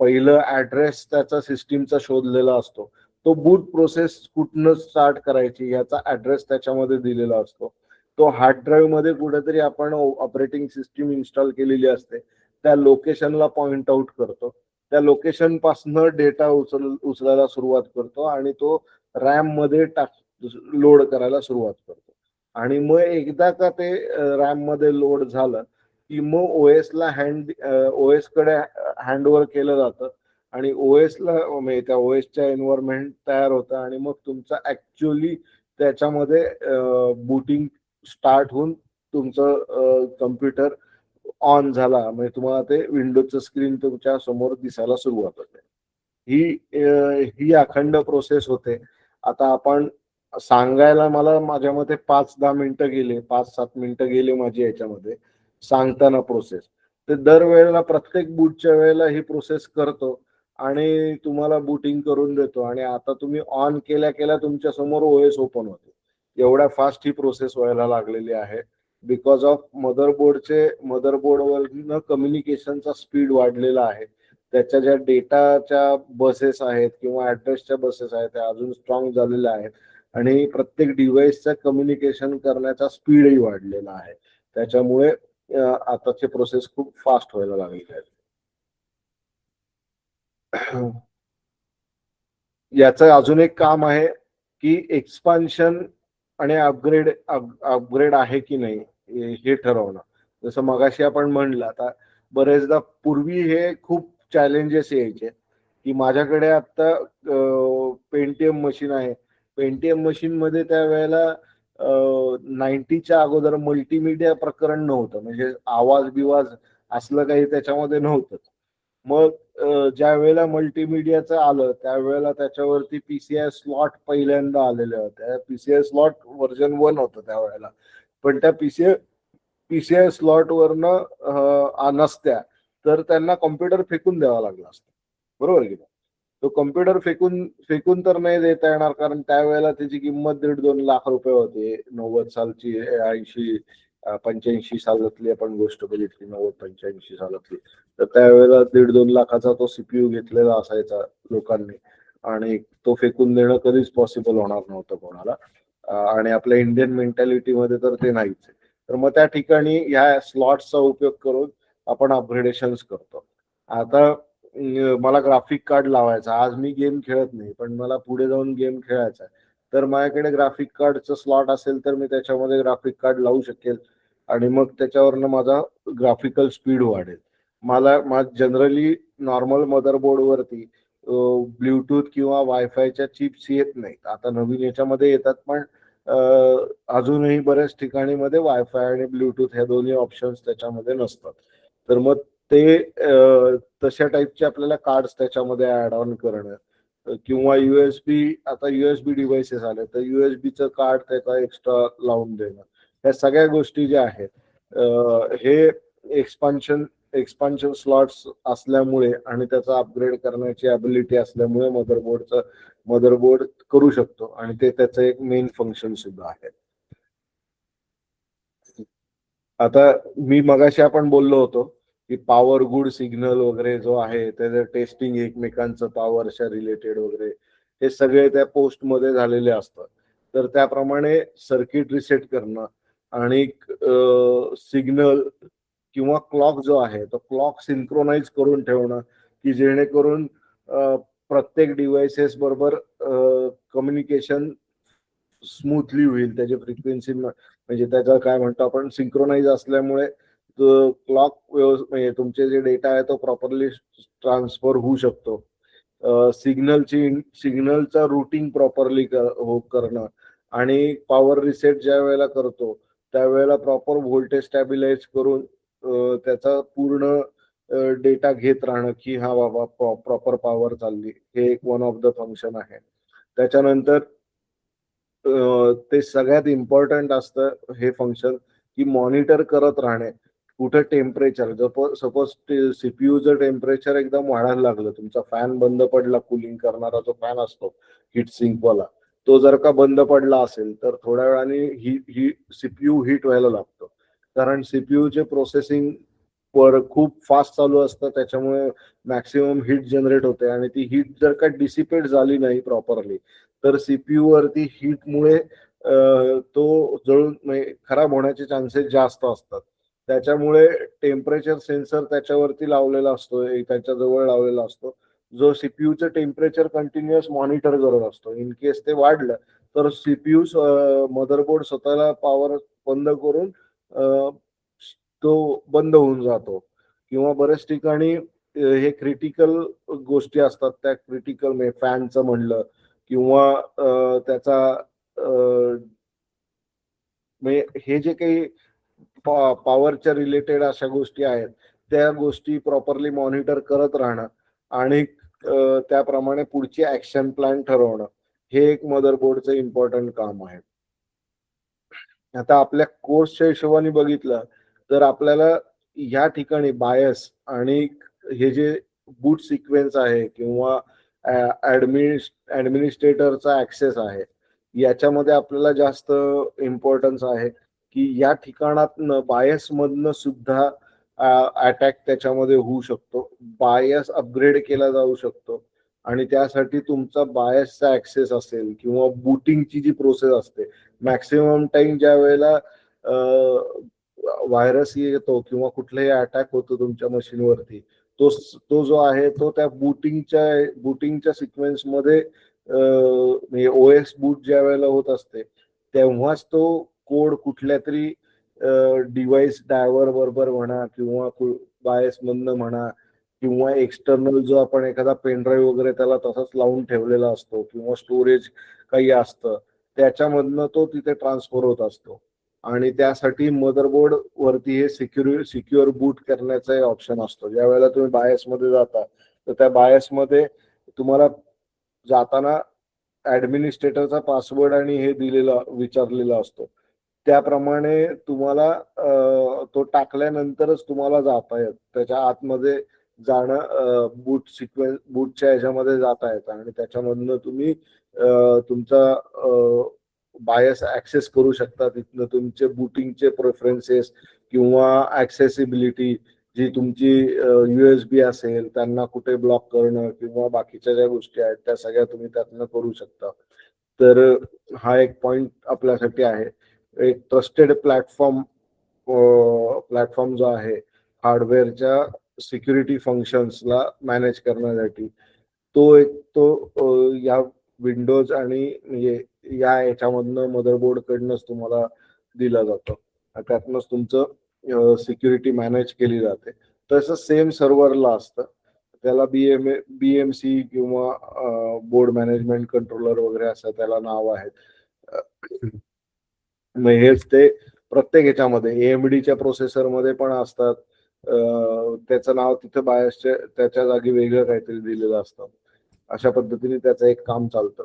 पहिलं ऍड्रेस त्याचा सिस्टीमचा शोधलेला असतो, तो बूट प्रोसेस कुठनं स्टार्ट करायची याचा ऍड्रेस त्याच्यामध्ये दिलेला असतो. तो हार्ड ड्राईव्ह मध्ये कुठेतरी आपण ऑपरेटिंग सिस्टीम इन्स्टॉल केलेली असते त्या लोकेशनला पॉइंट आउट करतो. त्या लोकेशन पासून डेटा उचलायला सुरुवात करतो आणि तो रॅम मध्ये लोड करायला सुरुवात करतो. आणि मग एकदा का ते रॅम मध्ये लोड झालं की मग OS ला OS कडे हँडओव्हर केलं जातं आणि OS ला म्हणजे त्या OS एन्व्हायरमेंट तयार होतं आणि मग तुमचा ऍक्च्युअली त्याच्यामध्ये बूटिंग स्टार्ट होऊन तुमचं कम्प्युटर ऑन झाला म्हणजे तुम्हाला ते विंडोजचं स्क्रीन तुमच्या समोर दिसायला सुरुवात होते. ही अखंड प्रोसेस होते. आता आपण सांगायला मला माझ्या मते 5-10 मिनिटं गेले, 5-7 मिनिटं गेले माझी याच्यामध्ये सांगताना प्रोसेस. ते दरवेळेला प्रत्येक बूटच्या वेळेला ही प्रोसेस करतो आणि तुम्हाला बूटिंग करून देतो आणि आता तुम्ही ऑन केल्या केल्या तुमच्या समोर OS ओपन होते. एवढ्या फास्ट ही प्रोसेस व्हायला लागलेली आहे बिकॉज ऑफ मदरबोर्डवरनं कम्युनिकेशनचा स्पीड वाढलेला आहे. त्याच्या ज्या डेटाच्या बसेस आहेत किंवा ऍड्रेसच्या बसेस आहेत त्या अजून स्ट्रॉंग झालेल्या आहेत आणि प्रत्येक डिव्हाइसचं कम्युनिकेशन करण्याचा स्पीडही वाढलेला आहे. त्याच्यामुळे आताचे प्रोसेस खूप फास्ट व्हायला लागलेले आहेत. याचं अजून एक काम आहे की एक्सपान्शन आणि अपग्रेड आहे की नाही हे ठरवणं. जसं मगाशी आपण म्हणलं, आता बरेचदा पूर्वी हे खूप चॅलेंजेस यायचे की माझ्याकडे आता पेंटीएम मशीन आहे. पेंटीएम मशीन मध्ये त्यावेळेला 90च्या अगोदर मल्टीमीडिया प्रकरण नव्हतं, म्हणजे आवाज बिवाज असलं काही त्याच्यामध्ये नव्हतं. मग ज्या वेळेला मल्टीमीडियाचं आलं त्यावेळेला त्याच्यावरती PCI स्लॉट पहिल्यांदा आलेल्या होत्या. PCI स्लॉट व्हर्जन 1 होतं त्यावेळेला, पण त्या PCI स्लॉट वरनं नसत्या तर त्यांना कॉम्प्युटर फेकून द्यावा लागला असता, बरोबर की नाही. तो कॉम्प्युटर फेकून तर नाही देता येणार, कारण त्यावेळेला त्याची किंमत 1.5-2 लाख रुपये होते. 90 सालची 85 सालातली आपण गोष्ट बघितली, 90-85 सालातली. तर त्यावेळेला 1.5-2 लाखाचा तो CPU घेतलेला असायचा लोकांनी आणि तो फेकून देणं कधीच पॉसिबल होणार नव्हतं कोणाला. आणि आपल्या इंडियन मेंटॅलिटी मध्ये तर ते नाहीच आहे. तर मग त्या ठिकाणी ह्या स्लॉट्सचा उपयोग करून आपण अपग्रेडेशन्स करतो. आता मला ग्राफिक कार्ड लावायचा, आज मी गेम खेळत नाही पण मला पुढे जाऊन गेम खेळायचा आहे, तर माझ्याकडे ग्राफिक कार्डचं स्लॉट असेल तर मी त्याच्यामध्ये ग्राफिक कार्ड लावू शकेल आणि मग त्याच्यावरनं माझा ग्राफिकल स्पीड वाढेल. मला जनरली नॉर्मल मदरबोर्डवरती ब्ल्यूटूथ किंवा वायफायच्या चिप्स येत नाहीत. आता नवीन याच्यामध्ये येतात, पण अजूनही बऱ्याच ठिकाणी मध्ये वायफाय आणि ब्ल्यूटूथ ह्या दोन्ही ऑप्शन्स त्याच्यामध्ये नसतात. तर मग ते तशा टाईपचे आपल्याला कार्ड्स त्याच्यामध्ये ऍड ऑन करणं किंवा आता USB डिव्हाइसेस आले तर USB-चं कार्ड त्याचा एक्स्ट्रा लावून देणं, ह्या सगळ्या गोष्टी ज्या आहेत हे एक्सपान्शन स्लॉट्स असल्यामुळे आणि त्याचा अपग्रेड करण्याची ॲबिलिटी असल्यामुळे मदरबोर्ड करू शकतो आणि ते त्याचं एक मेन फंक्शन सुद्धा आहे. आता मी मगाशी आपण बोललो होतो की पॉवर गुड सिग्नल वगैरे जो आहे त्याचं टेस्टिंग एकमेकांचं पॉवरच्या रिलेटेड वगैरे हे सगळे त्या पोस्टमध्ये झालेले असतात. तर त्याप्रमाणे सर्किट रिसेट करणं आणि सिग्नल किंवा क्लॉक जो आहे तो क्लॉक सिंक्रोनाइज करून ठेवणं की जेणेकरून प्रत्येक डिव्हाइसेस बरोबर कम्युनिकेशन स्मूथली होईल. त्याची फ्रिक्वेन्सी म्हणजे त्याचा काय म्हणतो आपण सिंक्रोनाइज असल्यामुळे क्लॉक म्हणजे तुमचे जे डेटा आहे तो प्रॉपरली ट्रान्सफर होऊ शकतो. सिग्नलचा रुटिंग प्रॉपरली करणं आणि पॉवर रिसेट ज्या वेळेला करतो त्यावेळेला प्रॉपर व्होल्टेज स्टॅबिलाइज करून त्याचा पूर्ण डेटा घेत राहणं की हा बाबा प्रॉपर पॉवर चालली, हे एक वन ऑफ द फंक्शन आहे. त्याच्यानंतर ते सगळ्यात इम्पॉर्टंट असतं हे फंक्शन की मॉनिटर करत राहणे कुठं टेम्परेचर. सपोज CPU टेम्परेचर एकदम वाढायला लागलं, तुमचा फॅन बंद पडला, कुलिंग करणारा जो फॅन असतो हीट सिंक वाला, तो जर का बंद पडला असेल तर थोड्या वेळाने ही CPU हीट व्हायला लागतो, कारण सीपीयूचे प्रोसेसिंग वर खूप फास्ट चालू असतं. त्याच्यामुळे मॅक्सिमम हीट जनरेट होते आणि ती हीट जर का डिसिपेट झाली नाही प्रॉपरली तर CPU वरती हीटमुळे तो जळून खराब होण्याचे चान्सेस जास्त असतात. त्याच्यामुळे टेम्परेचर सेन्सर त्याच्यावरती लावलेला असतो, त्याच्या जवळ लावलेला असतो, जो सीपीयूचं टेम्परेचर कंटिन्युअस मॉनिटर करत असतो. इन केस ते वाढलं तर सीपीयू मदरबोर्ड स्वतःला पॉवर बंद करून तो बंद होऊन जातो. किंवा बऱ्याच ठिकाणी हे क्रिटिकल गोष्टी असतात, त्या क्रिटिकल म्हणजे फॅनचं म्हणलं किंवा त्याचा म्हणजे हे जे काही पॉवरच्या रिलेटेड अशा गोष्टी आहेत, त्या गोष्टी प्रॉपरली मॉनिटर करत राहणं आणि त्याप्रमाणे पुढची ऍक्शन प्लॅन ठरवणं, हे एक मदरबोर्डचं इम्पॉर्टंट काम आहे. आता आपल्या कोर्सच्या हिशोबाने बघितलं तर आपल्याला या ठिकाणी बायस आणि हे जे बूट सिक्वेन्स आहे किंवा ऍडमिनिस्ट्रेटरचा ऍक्सेस आहे, याच्यामध्ये आपल्याला जास्त इम्पॉर्टन्स आहे की या ठिकाणातनं बायस मधनं सुद्धा अटॅक त्याच्यामध्ये होऊ शकतो, बायस अपग्रेड केला जाऊ शकतो आणि त्यासाठी तुमचा बायसचा ऍक्सेस असेल किंवा बूटिंगची जी प्रोसेस असते, मॅक्सिमम टाइम ज्या वेळेला व्हायरस येतो किंवा कुठलाही अटॅक होतो तुमच्या मशीनवरती, तो जो आहे तो त्या बुटिंगच्या सिक्वेन्स मध्ये म्हणजे ओएस बूट ज्या वेळेला होत असते तेव्हाच तो कोड कुठल्या तरी डिव्हाइस ड्रायव्हर बरोबर म्हणा किंवा बायस मधनं म्हणा किंवा एक्सटर्नल जो आपण एखादा पेनड्राईव्ह वगैरे त्याला तसाच लावून ठेवलेला असतो किंवा स्टोरेज काही असतं, त्याच्यामधनं तो तिथे ट्रान्सफर होत असतो. आणि त्यासाठी मदरबोर्ड वरती हे सिक्युअर बूट करण्याचा ऑप्शन असतो. ज्या वेळेला तुम्ही बायस मध्ये जाता तर त्या बायस मध्ये तुम्हाला जाताना ऍडमिनिस्ट्रेटरचा पासवर्ड आणि हे विचारलेला असतो, त्याप्रमाणे तुम्हाला तो टाकल्यानंतरच तुम्हाला जाता येत, त्याच्या आतमध्ये जाणं बूटच्या ह्याच्यामध्ये जाता येतं आणि त्याच्यामधनं तुम्ही तुमचा बायस ऍक्सेस करू शकता. तिथनं तुमचे बूटिंगचे प्रेफरन्सेस किंवा ऍक्सेसिबिलिटी जी तुमची USB असेल त्यांना कुठे ब्लॉक करणं किंवा बाकीच्या ज्या गोष्टी आहेत त्या सगळ्या तुम्ही त्यातनं करू शकता. तर हा एक पॉइंट आपल्यासाठी आहे. एक ट्रस्टेड प्लॅटफॉर्म जो आहे हार्डवेअरच्या सिक्युरिटी फंक्शन्सला मॅनेज करण्यासाठी, तो या विंडोज आणि म्हणजे या याच्यामधनं मदरबोर्ड कडनंच तुम्हाला दिला जातो. त्यातनंच तुमचं सिक्युरिटी मॅनेज केली जाते. तसं सेम सर्व्हरला असतं, त्याला BMC किंवा बोर्ड मॅनेजमेंट कंट्रोलर वगैरे असं त्याला नाव आहेत. मग हेच ते प्रत्येक ह्याच्यामध्ये AMDच्या प्रोसेसरमध्ये पण असतात, त्याचं नाव तिथे बायसच्या त्याच्या जागी वेगळं काहीतरी दिलेलं असतं. अशा पद्धतीने त्याचं एक काम चालतं.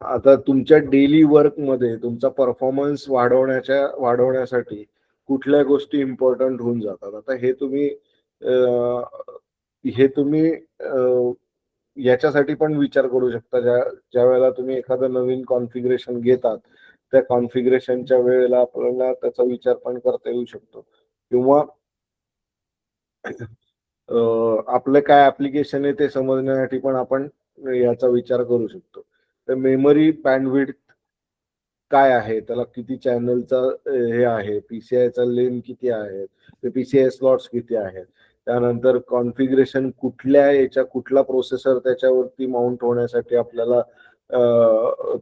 आता तुमच्या डेली वर्क मध्ये तुमचा परफॉर्मन्स वाढवण्यासाठी कुठल्या गोष्टी इम्पॉर्टंट होऊन जातात. आता हे तुम्ही याच्यासाठी पण विचार करू शकता. ज्या वेळेला तुम्ही एखादं नवीन कॉन्फिगरेशन घेतात त्या कॉन्फिगरेशनच्या वेळेला आपल्याला त्याचा विचार पण करता येऊ शकतो किंवा आपलं काय ऍप्लिकेशन आहे ते समजण्यासाठी पण आपण याचा विचार करू शकतो. तर मेमरी बँडविड्थ काय आहे, त्याला किती चॅनलचा हे आहे, PCIचा लेन किती आहे, ते PCI स्लॉट्स किती आहेत, त्यानंतर कॉन्फिगरेशन कुठला प्रोसेसर त्याच्यावरती माउंट होण्यासाठी आपल्याला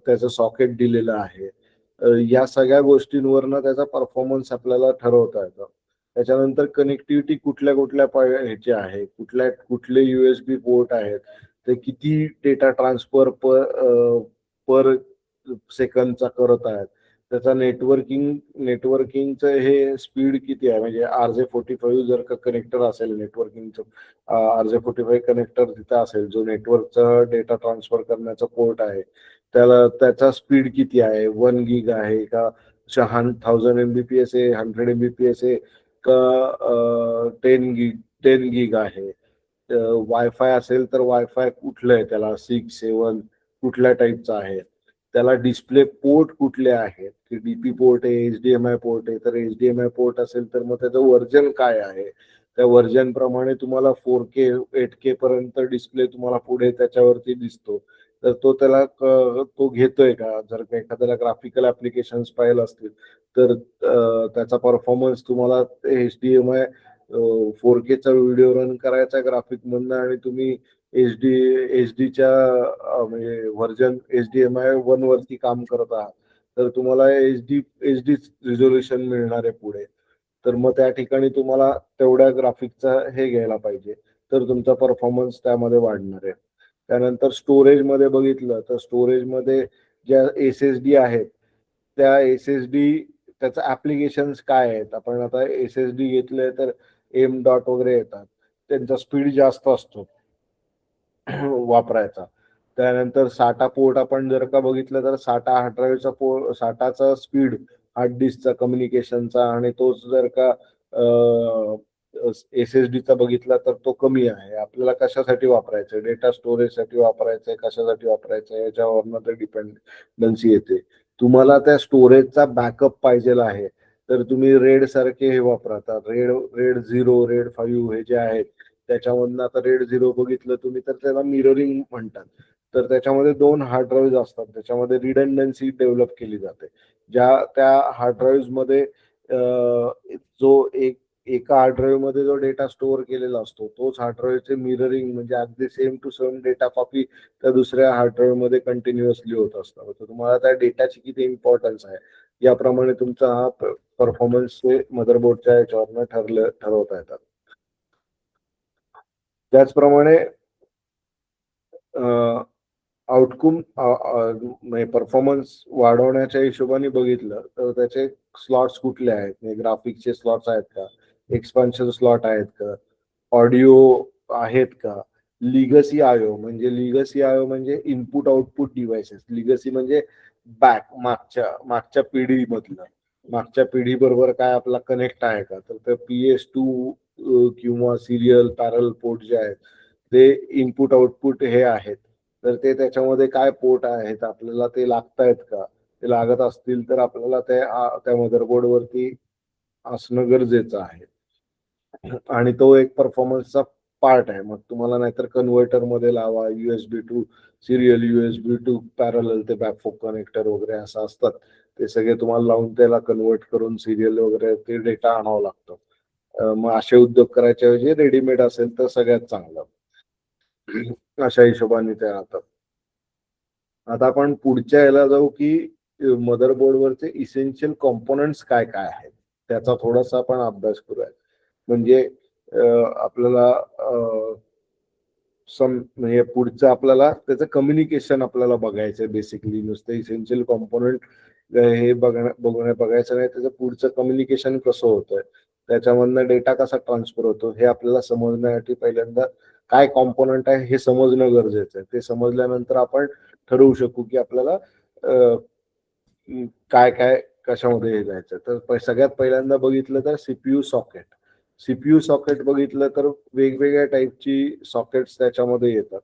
त्याचं सॉकेट दिलेलं आहे, या सगळ्या गोष्टींवरनं त्याचा परफॉर्मन्स आपल्याला ठरवता येतं. त्याच्यानंतर कनेक्टिव्हिटी कुठल्या ह्याची आहे, कुठले USB पोर्ट आहेत, ते किती डेटा ट्रान्सफर पर सेकंदचा करत आहेत, त्याचा नेटवर्किंगचं हे स्पीड किती आहे, म्हणजे RJ45 जर का कनेक्टर असेल नेटवर्किंगचं, RJ45 कनेक्टर तिथे असेल जो नेटवर्कचा डेटा ट्रान्सफर करण्याचा पोर्ट आहे, त्याचा स्पीड किती आहे, 1 गीग आहे का 1000 MBPS आहे, 100 MBPS आहे का 10 गीग आहे. वायफाय असेल तर वायफाय कुठलं आहे, त्याला 6, 7 कुठल्या टाईपचा आहे, त्याला डिस्प्ले पोर्ट कुठले आहेत, की DP पोर्ट आहे, HDMI पोर्ट आहे, तर HDMI पोर्ट असेल तर मग त्याचं व्हर्जन काय आहे, त्या व्हर्जन प्रमाणे तुम्हाला 4K 8K पर्यंत डिस्प्ले तुम्हाला पुढे त्याच्यावरती दिसतो. तर तो घेतोय का, जर का एखाद्याला ग्राफिकल ऍप्लिकेशन्स पाहिजे असतील तर त्याचा परफॉर्मन्स तुम्हाला HDMI 4Kचा व्हिडिओ रन करायचा ग्राफिक मधनं आणि तुम्ही एचडीच्या म्हणजे व्हर्जन HDMI 1 वरती काम करत आहात तर तुम्हाला HD रिझोल्युशन मिळणार आहे पुढे. तर मग त्या ठिकाणी तुम्हाला तेवढ्या ग्राफिकचा हे घ्यायला पाहिजे, तर तुमचा परफॉर्मन्स त्यामध्ये वाढणार आहे. त्यानंतर स्टोरेजमध्ये बघितलं तर स्टोरेजमध्ये ज्या SSD आहेत त्या SSD त्याचं ऍप्लिकेशन्स काय आहेत. आपण आता SSD घेतले तर एम डॉट वगैरे येतात, त्यांचा स्पीड जास्त असतो वापरायचा. त्यानंतर साठा पोर्ट आपण जर का बघितलं तर साठा हार्ड ड्राईव्हचा साठाचा स्पीड हार्ड डिस्कचा कम्युनिकेशनचा आणि तोच जर का SSDचा बघितला तर तो कमी आहे. आपल्याला कशासाठी वापरायचं, डेटा स्टोरेजसाठी वापरायचंय, कशासाठी वापरायचंय याच्यावरनं तर डिपेंडन्सी येते. तुम्हाला त्या स्टोरेजचा बॅकअप पाहिजे आहे तर तुम्ही रेड सारखे हे वापरता, रेड 0, रेड 5 हे जे आहेत त्याच्यामधनं. आता रेड 0 बघितलं तुम्ही तर त्याला मिररिंग म्हणतात. तर त्याच्यामध्ये 2 हार्ड ड्राईव्ह असतात, त्याच्यामध्ये रिडंडन्सी डेव्हलप केली जाते. त्या हार्ड ड्राईव्ह मध्ये जो एका हार्ड ड्राईव्ह मध्ये जो डेटा स्टोअर केलेला असतो तोच हार्ड ड्राईव्हचे मिररिंग म्हणजे अगदी same to same data copy त्या दुसऱ्या हार्ड ड्राईव्ह मध्ये कंटिन्युअसली होत असतं. तर तुम्हाला त्या डेटाची किती इम्पॉर्टन्स आहे याप्रमाणे तुमचा हा परफॉर्मन्स मदरबोर्डच्या याच्यावरनं ठरवता येतात. त्याचप्रमाणे आउटकम परफॉर्मन्स वाढवण्याच्या हिशोबाने बघितलं तर त्याचे स्लॉट्स कुठले आहेत, ग्राफिक्सचे स्लॉट्स आहेत का, एक्सपान्शन स्लॉट आहेत का, ऑडिओ आहेत का, लिगसी आयो म्हणजे इनपुट आउटपुट डिव्हाइसेस. लिगसी म्हणजे मागच्या पिढीमधलं, मागच्या पिढी बरोबर काय आपला कनेक्ट आहे का, तर ते PS2 किंवा सिरियल पॅरल पोर्ट जे आहेत ते इनपुट आउटपुट हे आहेत. तर ते त्याच्यामध्ये काय पोर्ट आहेत आपल्याला ते लागतायत का, ते लागत असतील तर आपल्याला त्या मदरबोर्ड वरती असणं गरजेचं आहे. आणि तो एक परफॉर्मन्सचा पार्ट आहे. मग तुम्हाला नाहीतर कन्व्हर्टर मध्ये लावा, USB to serial, USB to parallel, ते बॅकफोक कनेक्टर वगैरे असं असतात, ते सगळे तुम्हाला लावून त्याला कन्व्हर्ट करून सिरियल वगैरे ते डेटा आणावं लागतं. मग असे उद्योग करायच्या ऐवजी रेडीमेड असेल तर सगळ्यात चांगलं. अशा हिशोबाने ते राहतात. आता आपण पुढच्या याला जाऊ की मदरबोर्डवरचे इसेन्शियल कॉम्पोनंट्स काय काय आहेत त्याचा थोडासा आपण अभ्यास करूया. म्हणजे आपल्याला म्हणजे पुढचं आपल्याला त्याचं कम्युनिकेशन आपल्याला बघायचंय. बेसिकली नुसतं इसेन्शियल कॉम्पोनंट हे बघायचं नाही, त्याचं पुढचं कम्युनिकेशन कसं होतंय, त्याच्यामधनं डेटा कसा ट्रान्सफर होतो हे आपल्याला समजण्यासाठी पहिल्यांदा काय कॉम्पोनंट आहे हे समजणं गरजेचं आहे. ते समजल्यानंतर आपण ठरवू शकू की आपल्याला काय काय कशामध्ये हे जायचं. तर सगळ्यात पहिल्यांदा बघितलं तर सीपीयू सॉकेट बघितलं तर वेगवेगळ्या टाईपची सॉकेट्स त्याच्यामध्ये येतात.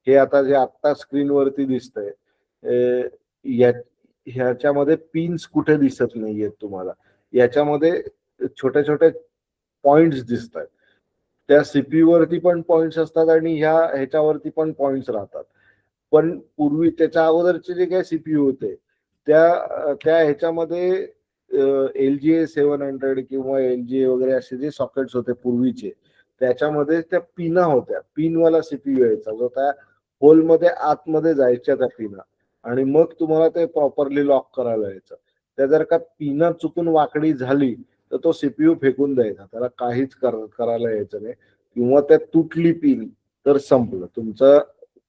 हे आता जे आत्ता स्क्रीनवरती दिसतंय ह्याच्यामध्ये पिन्स कुठे दिसत नाहीयेत तुम्हाला, याच्यामध्ये छोटे छोटे पॉइंट्स दिसत आहेत. त्या सीपीयू वरती पण पॉइंट्स असतात आणि ह्याच्यावरती पण पॉइंट्स राहतात. पण पूर्वी त्याच्या अगोदरचे जे काही सीपीयू होते त्या ह्याच्यामध्ये LGA 700 किंवा LGA वगैरे असे जे सॉकेट्स होते पूर्वीचे, त्याच्यामध्ये त्या पिना होत्या. पिनवाला सीपीयू यायचा जो त्या होलमध्ये आतमध्ये जायच्या त्या पिना, आणि मग तुम्हाला ते प्रॉपरली लॉक करायला यायचं. त्या जर का पिना चुकून वाकडी झाली तर तो सीपीयू फेकून द्यायचा, त्याला काहीच करायला यायचं नाही. किंवा त्या तुटली पिन तर संपलं तुमचं,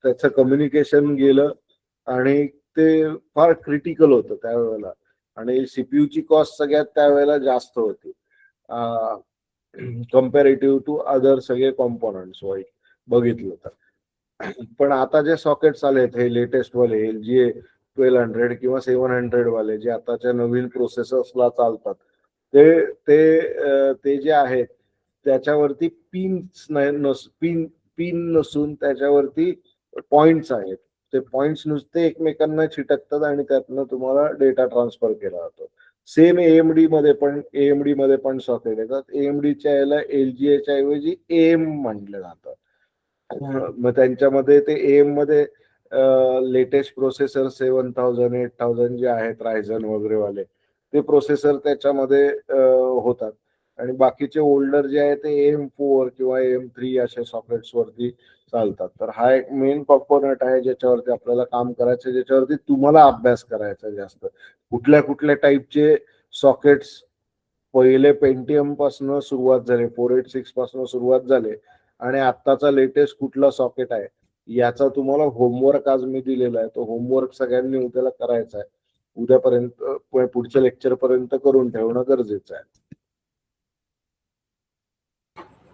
त्याचं कम्युनिकेशन गेलं. आणि ते फार क्रिटिकल होतं त्यावेळेला, आणि सीपीयूची कॉस्ट सगळ्यात त्यावेळेला जास्त होती कम्पॅरेटिव्ह टू अदर सगळे कॉम्पोनंट्स वाईट बघितलं तर. पण आता जे सॉकेट्स आलेत हे लेटेस्ट वाले LGA 1200 किंवा 700 वाले जे आताच्या नवीन प्रोसेसर्सला चालतात, ते जे आहेत त्याच्यावरती पिन नसून त्याच्यावरती पॉइंट्स आहेत. ते पॉइंट्स नुसते एकमेकांना चिटकतात आणि त्यातनं तुम्हाला डेटा ट्रान्सफर केला जातो. सेम AMD मध्ये पण सॉकेट येतात. AMDच्या याला LGAच्या ऐवजी AM म्हटलं जातं. मग त्यांच्यामध्ये ते AM मध्ये लेटेस्ट प्रोसेसर 7000 8000 जे आहेत रायझन वगैरे वाले ते प्रोसेसर त्याच्यामध्ये होतात. आणि बाकीचे ओल्डर जे आहे ते AM4 किंवा AM3 अशा सॉकेट्स वरती चालतात. तर हा एक मेन कॉम्पोनंट आहे ज्याच्यावरती आपल्याला काम करायचं, ज्याच्यावरती तुम्हाला अभ्यास करायचा जास्त. कुठल्या टाईपचे सॉकेट्स पहिले पेंटियम पासून सुरुवात झाली, 486 पासून सुरुवात झाली आणि आत्ताचा लेटेस्ट कुठला सॉकेट आहे याचा तुम्हाला होमवर्क आज मी दिलेला आहे. तो होमवर्क सगळ्यांनी उद्याला करायचा आहे. उद्यापर्यंत पुढच्या लेक्चर पर्यंत करून ठेवणं गरजेचं आहे.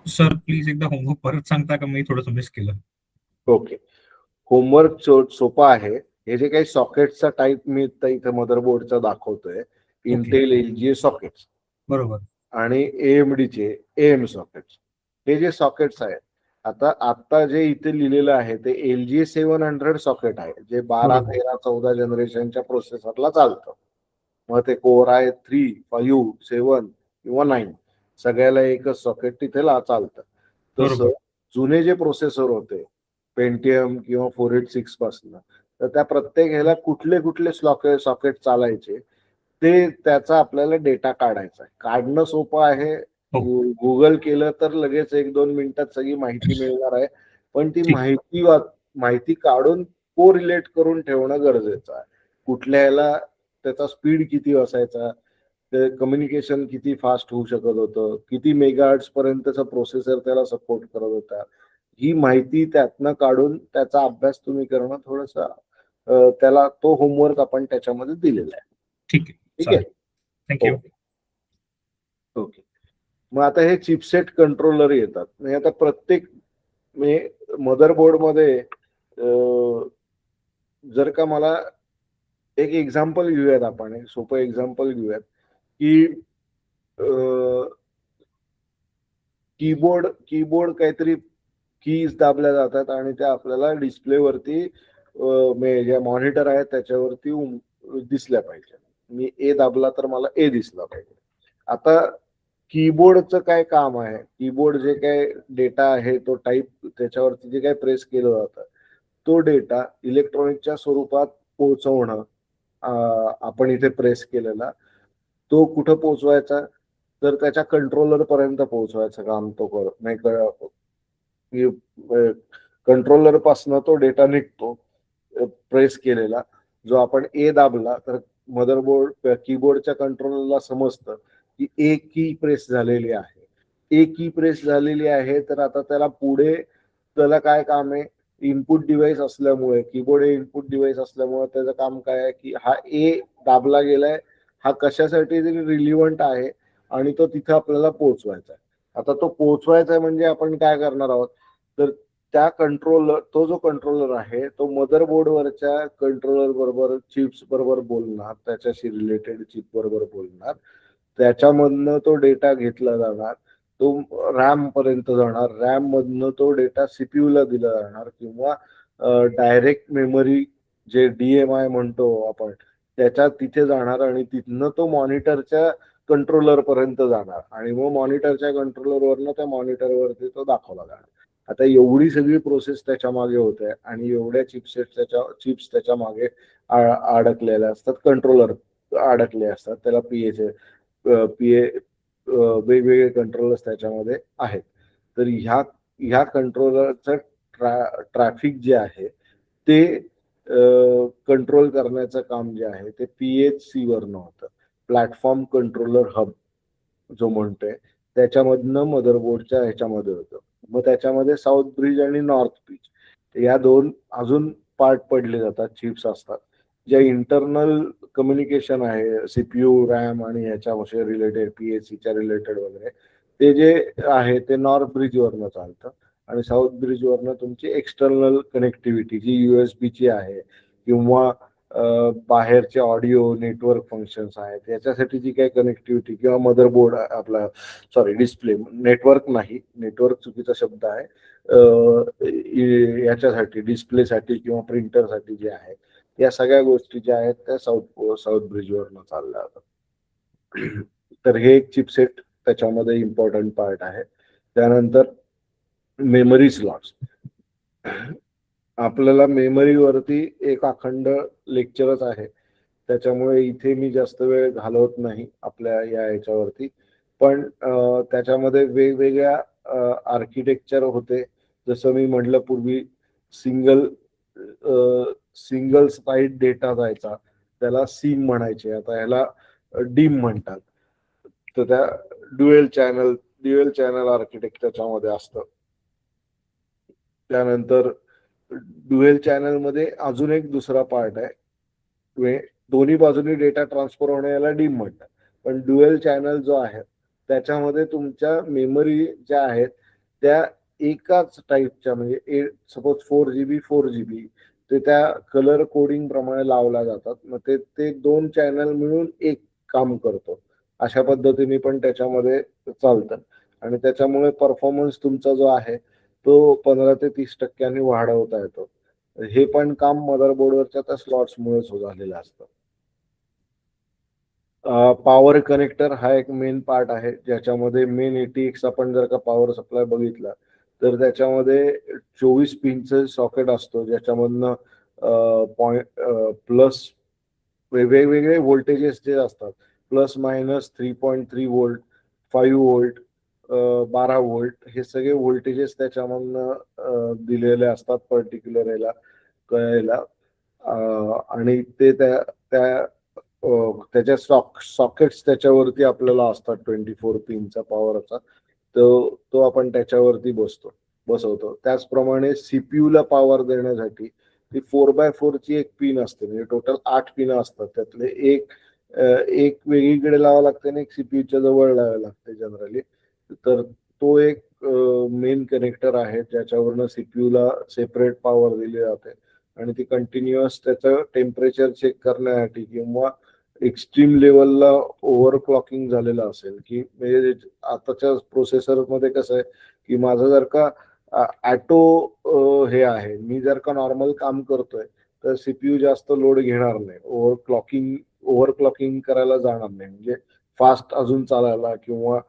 सर प्लीज एकदा होमवर्क परत सांगता का? मी थोडंसं मिस केलं. ओके, होमवर्क सोपा आहे. हे जे काही सॉकेटचा टाईप मी इथे मदरबोर्डचा दाखवतोय, इंटेल एलजी सॉकेट्स बरोबर. आणि एएमडीचे एएम सॉकेट्स, हे जे सॉकेट्स आहेत आता जे इथे लिहिलेलं आहे ते LG 700 सॉकेट आहे, जे 12, 13, 14 जनरेशनच्या प्रोसेसरला चालतं. मग ते कोर आहे 3, 5, 7 किंवा 9, सगळ्याला एकच सॉकेट तिथे चालतं. तसं जुने जे प्रोसेसर होते पेंटियम किंवा 486 पासून, तर त्या प्रत्येक ह्याला कुठले कुठले सॉकेट चालायचे ते त्याचा आपल्याला डेटा काढायचा आहे. काढणं सोपं आहे. गुगल केलं तर लगेच 1-2 मिनिटात सगळी माहिती मिळणार आहे. पण ती माहिती काढून कोरिलेट करून ठेवणं गरजेचं आहे. कुठल्या ह्याला त्याचा स्पीड किती असायचा, कम्युनिकेशन किती फास्ट होऊ शकत होतं, किती मेगाहर्ट्ज पर्यंतचा प्रोसेसर त्याला सपोर्ट करत होता, ही माहिती त्यातनं काढून त्याचा अभ्यास तुम्ही करणं थोडंसं त्याला तो होमवर्क आपण त्याच्यामध्ये दिलेला आहे. ठीक आहे. थँक्यू. ओके, मग आता हे चिपसेट कंट्रोलर येतात. म्हणजे आता प्रत्येक मदरबोर्ड मध्ये जर का मला एक एक्झाम्पल घेऊयात, आपण एक सोपं एक्झाम्पल घेऊयात की कीबोर्ड काहीतरी कीज दाबल्या जातात आणि त्या आपल्याला डिस्प्लेवरती जे मॉनिटर आहे त्याच्यावरती दिसल्या पाहिजे. मी ए दाबला तर मला ए दिसला पाहिजे. आता कीबोर्डचं काय काम आहे, कीबोर्ड जे काय डेटा आहे तो टाईप त्याच्यावरती जे काय प्रेस केलं जातं तो डेटा इलेक्ट्रॉनिकच्या स्वरूपात पोहोचवणं, आपण इथे प्रेस केलेला तो कुठं पोहोचवायचा, तर त्याच्या कंट्रोलर पर्यंत पोहोचवायचं काम तो कंट्रोलर पासून तो डेटा निघतो प्रेस केलेला. जो आपण ए दाबला तर मदरबोर्ड कीबोर्डच्या कंट्रोलरला समजतं की ए की प्रेस झालेली आहे. ए की प्रेस झालेली आहे तर आता त्याला पुढे त्याला काय काम आहे, इनपुट डिव्हाइस असल्यामुळे, कीबोर्ड हे इनपुट डिव्हाइस असल्यामुळे त्याचं काम काय आहे की हा ए दाबला गेलाय, हा कशासाठी रिलिव्हंट आहे आणि तो तिथे आपल्याला पोहोचवायचा आहे. आता तो पोहोचवायचा आहे म्हणजे आपण काय करणार आहोत, तर त्या तो जो कंट्रोलर आहे तो मदरबोर्डवरच्या कंट्रोलर बरोबर, चिप्स बरोबर बोलणार, त्याच्याशी रिलेटेड चिप बरोबर बोलणार, त्याच्यामधनं तो डेटा घेतला जाणार, तो रॅम पर्यंत जाणार, रॅम मधनं तो डेटा CPU ला दिला जाणार किंवा डायरेक्ट मेमरी जे DMI म्हणतो आपण त्याच्या तिथे जाणार आणि तिथनं तो मॉनिटरच्या कंट्रोलर पर्यंत जाणार आणि मग मॉनिटरच्या कंट्रोलरवरनं त्या मॉनिटरवरती तो दाखवला जाणार. आता एवढी सगळी प्रोसेस त्याच्या मागे होते आणि एवढ्या चिप्स त्याच्या मागे अडकलेल्या असतात, कंट्रोलर अडकले असतात, त्याला PA वेगवेगळे कंट्रोलर्स त्याच्यामध्ये आहेत. तर ह्या कंट्रोलरचं ट्रॅफिक जे आहे ते कंट्रोल करण्याचं काम जे आहे ते PHC वरनं होतं, प्लॅटफॉर्म कंट्रोलर हब जो म्हणतोय त्याच्यामधनं मदरबोर्डच्या ह्याच्यामध्ये होतं. मग त्याच्यामध्ये साऊथ ब्रिज आणि नॉर्थ ब्रिज या दोन अजून पार्ट पडले जातात, चिप्स असतात ज्या इंटरनल कम्युनिकेशन आहे CPU, रॅम आणि ह्याच्या रिलेटेड PHCच्या रिलेटेड वगैरे ते जे आहे ते नॉर्थ ब्रिज वरनं चालतं आणि साऊथ ब्रिज वरनं तुमची एक्सटर्नल कनेक्टिव्हिटी जी USB ची आहे किंवा बाहेरचे ऑडिओ नेटवर्क फंक्शन्स आहेत याच्यासाठी जी काही कनेक्टिव्हिटी किंवा मदरबोर्ड आपला डिस्प्ले, नेटवर्क नाही, नेटवर्क चुकीचा शब्द आहे, याच्यासाठी डिस्प्लेसाठी किंवा प्रिंटरसाठी जे आहे या सगळ्या गोष्टी ज्या आहेत त्या साऊथ ब्रिजवरनं चालल्या जातात. तर हे एक चिपसेट त्याच्यामध्ये इम्पॉर्टंट पार्ट आहे. त्यानंतर मेमरी स्लॉट्स. आपल्याला मेमरीवरती एक अखंड लेक्चरच आहे त्याच्यामुळे इथे मी जास्त वेळ घालवत नाही आपल्या या ह्याच्यावरती, पण त्याच्यामध्ये वेगवेगळ्या आर्किटेक्चर होते. जसं मी म्हटलं पूर्वी सिंगल साइड डेटा जायचा त्याला सीम म्हणायचे, आता ह्याला डीम म्हणतात. तर त्या ड्युएल चॅनल आर्किटेक्ट त्याच्यामध्ये असतं. त्यानंतर ड्युएल चॅनल मध्ये अजून एक दुसरा पार्ट आहे, दोन्ही बाजूनी डेटा ट्रान्सफर होणे याला डीम म्हणतात. पण ड्युएल चॅनल जो आहे त्याच्यामध्ये तुमच्या मेमरी ज्या आहेत त्या एकाच टाईपच्या, म्हणजे सपोज 4 GB ते त्या कलर कोडिंग प्रमाणे लावल्या जातात. मग ते 2 चॅनल मिळून एक काम करतो. अशा पद्धतीने पण त्याच्यामध्ये चालतं आणि त्याच्यामुळे परफॉर्मन्स तुमचा जो आहे तो 15 ते 30% वाढवता येतो. हे पण काम मदरबोर्डवरच्या त्या स्लॉट्समुळेच झालेलं असतं. पॉवर कनेक्टर हा एक मेन पार्ट आहे, ज्याच्यामध्ये मेन ATX आपण जर का पॉवर सप्लाय बघितला तर त्याच्यामध्ये 24 पिनचं सॉकेट असतो, ज्याच्यामधनं प्लस वेगवेगळे व्होल्टेजेस जे असतात, plus minus 3.3 volt, 5 volt, 12 volt, हे सगळे व्होल्टेजेस त्याच्यामधनं दिलेले असतात पर्टिक्युलर याला आणि ते त्याच्या सॉकेट्स त्याच्यावरती आपल्याला असतात 24 पिनचा पॉवरचा, तो आपण त्याच्यावरती बसवतो. त्याचप्रमाणे CPU ला पॉवर देण्यासाठी ती 4x4 ची एक पिन असते, म्हणजे टोटल 8 पिन असतात. त्यातले एक वेगळीकडे लावावं लागते आणि एक CPUच्या जवळ लावावं लागते जनरली. तर तो एक मेन कनेक्टर आहे ज्याच्यावरनं CPU ला सेपरेट पॉवर दिली जाते आणि ती कंटिन्युअस त्याचं टेम्परेचर चेक करण्यासाठी किंवा एक्स्ट्रीम लेवलला ओव्हरक्लॉकिंग झालेलं असेल, की म्हणजे आताच्या प्रोसेसर मध्ये कसं आहे की माझं जर का ॲटो हे आहे, मी जर का नॉर्मल काम करतोय तर CPU जास्त लोड घेणार नाही, ओव्हरक्लॉकिंग करायला जाणार नाही, म्हणजे फास्ट अजून चालायला किंवा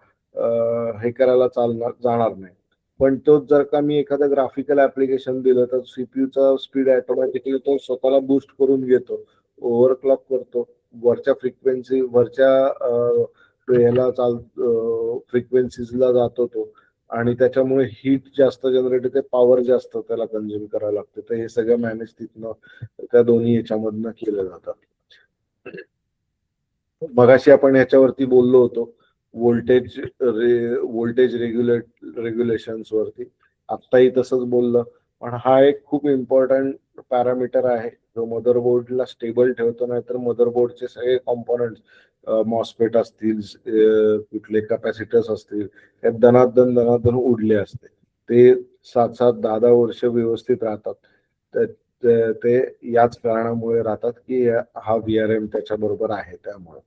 हे करायला जाणार नाही. पण तोच जर का मी एखादं ग्राफिकल ऍप्लिकेशन दिलं तर सीपीयूचा स्पीड ऑटोमॅटिकली तो स्वतःला बूस्ट करून घेतो, ओव्हरक्लॉक करतो, वरच्या फ्रिक्वेन्सीजला जातो तो, आणि त्याच्यामुळे हीट जास्त जनरेट होते, पॉवर जास्त त्याला कंझ्युम करायला लागते. तर हे सगळं मॅनेज तिथनं त्या दोन्ही याच्यामधनं केलं जातं. मगाशी आपण ह्याच्यावरती बोललो होतो व्होल्टेज रेग्युलेशन्स वरती, आत्ताही तसंच बोललं. पण हा एक खूप इम्पॉर्टंट पॅरामीटर आहे जो मदरबोर्डला स्टेबल ठेवतो. नाही तर मदरबोर्डचे सगळे कॉम्पोनंट्स, मॉस्फेट असतील, कुठले कॅपॅसिटर्स असतील, त्यात दनादन उडले असते, ते 7-7, 10-10 वर्ष व्यवस्थित राहतात. ते याच कारणामुळे राहतात की हा VRM त्याच्या बरोबर आहे. त्यामुळे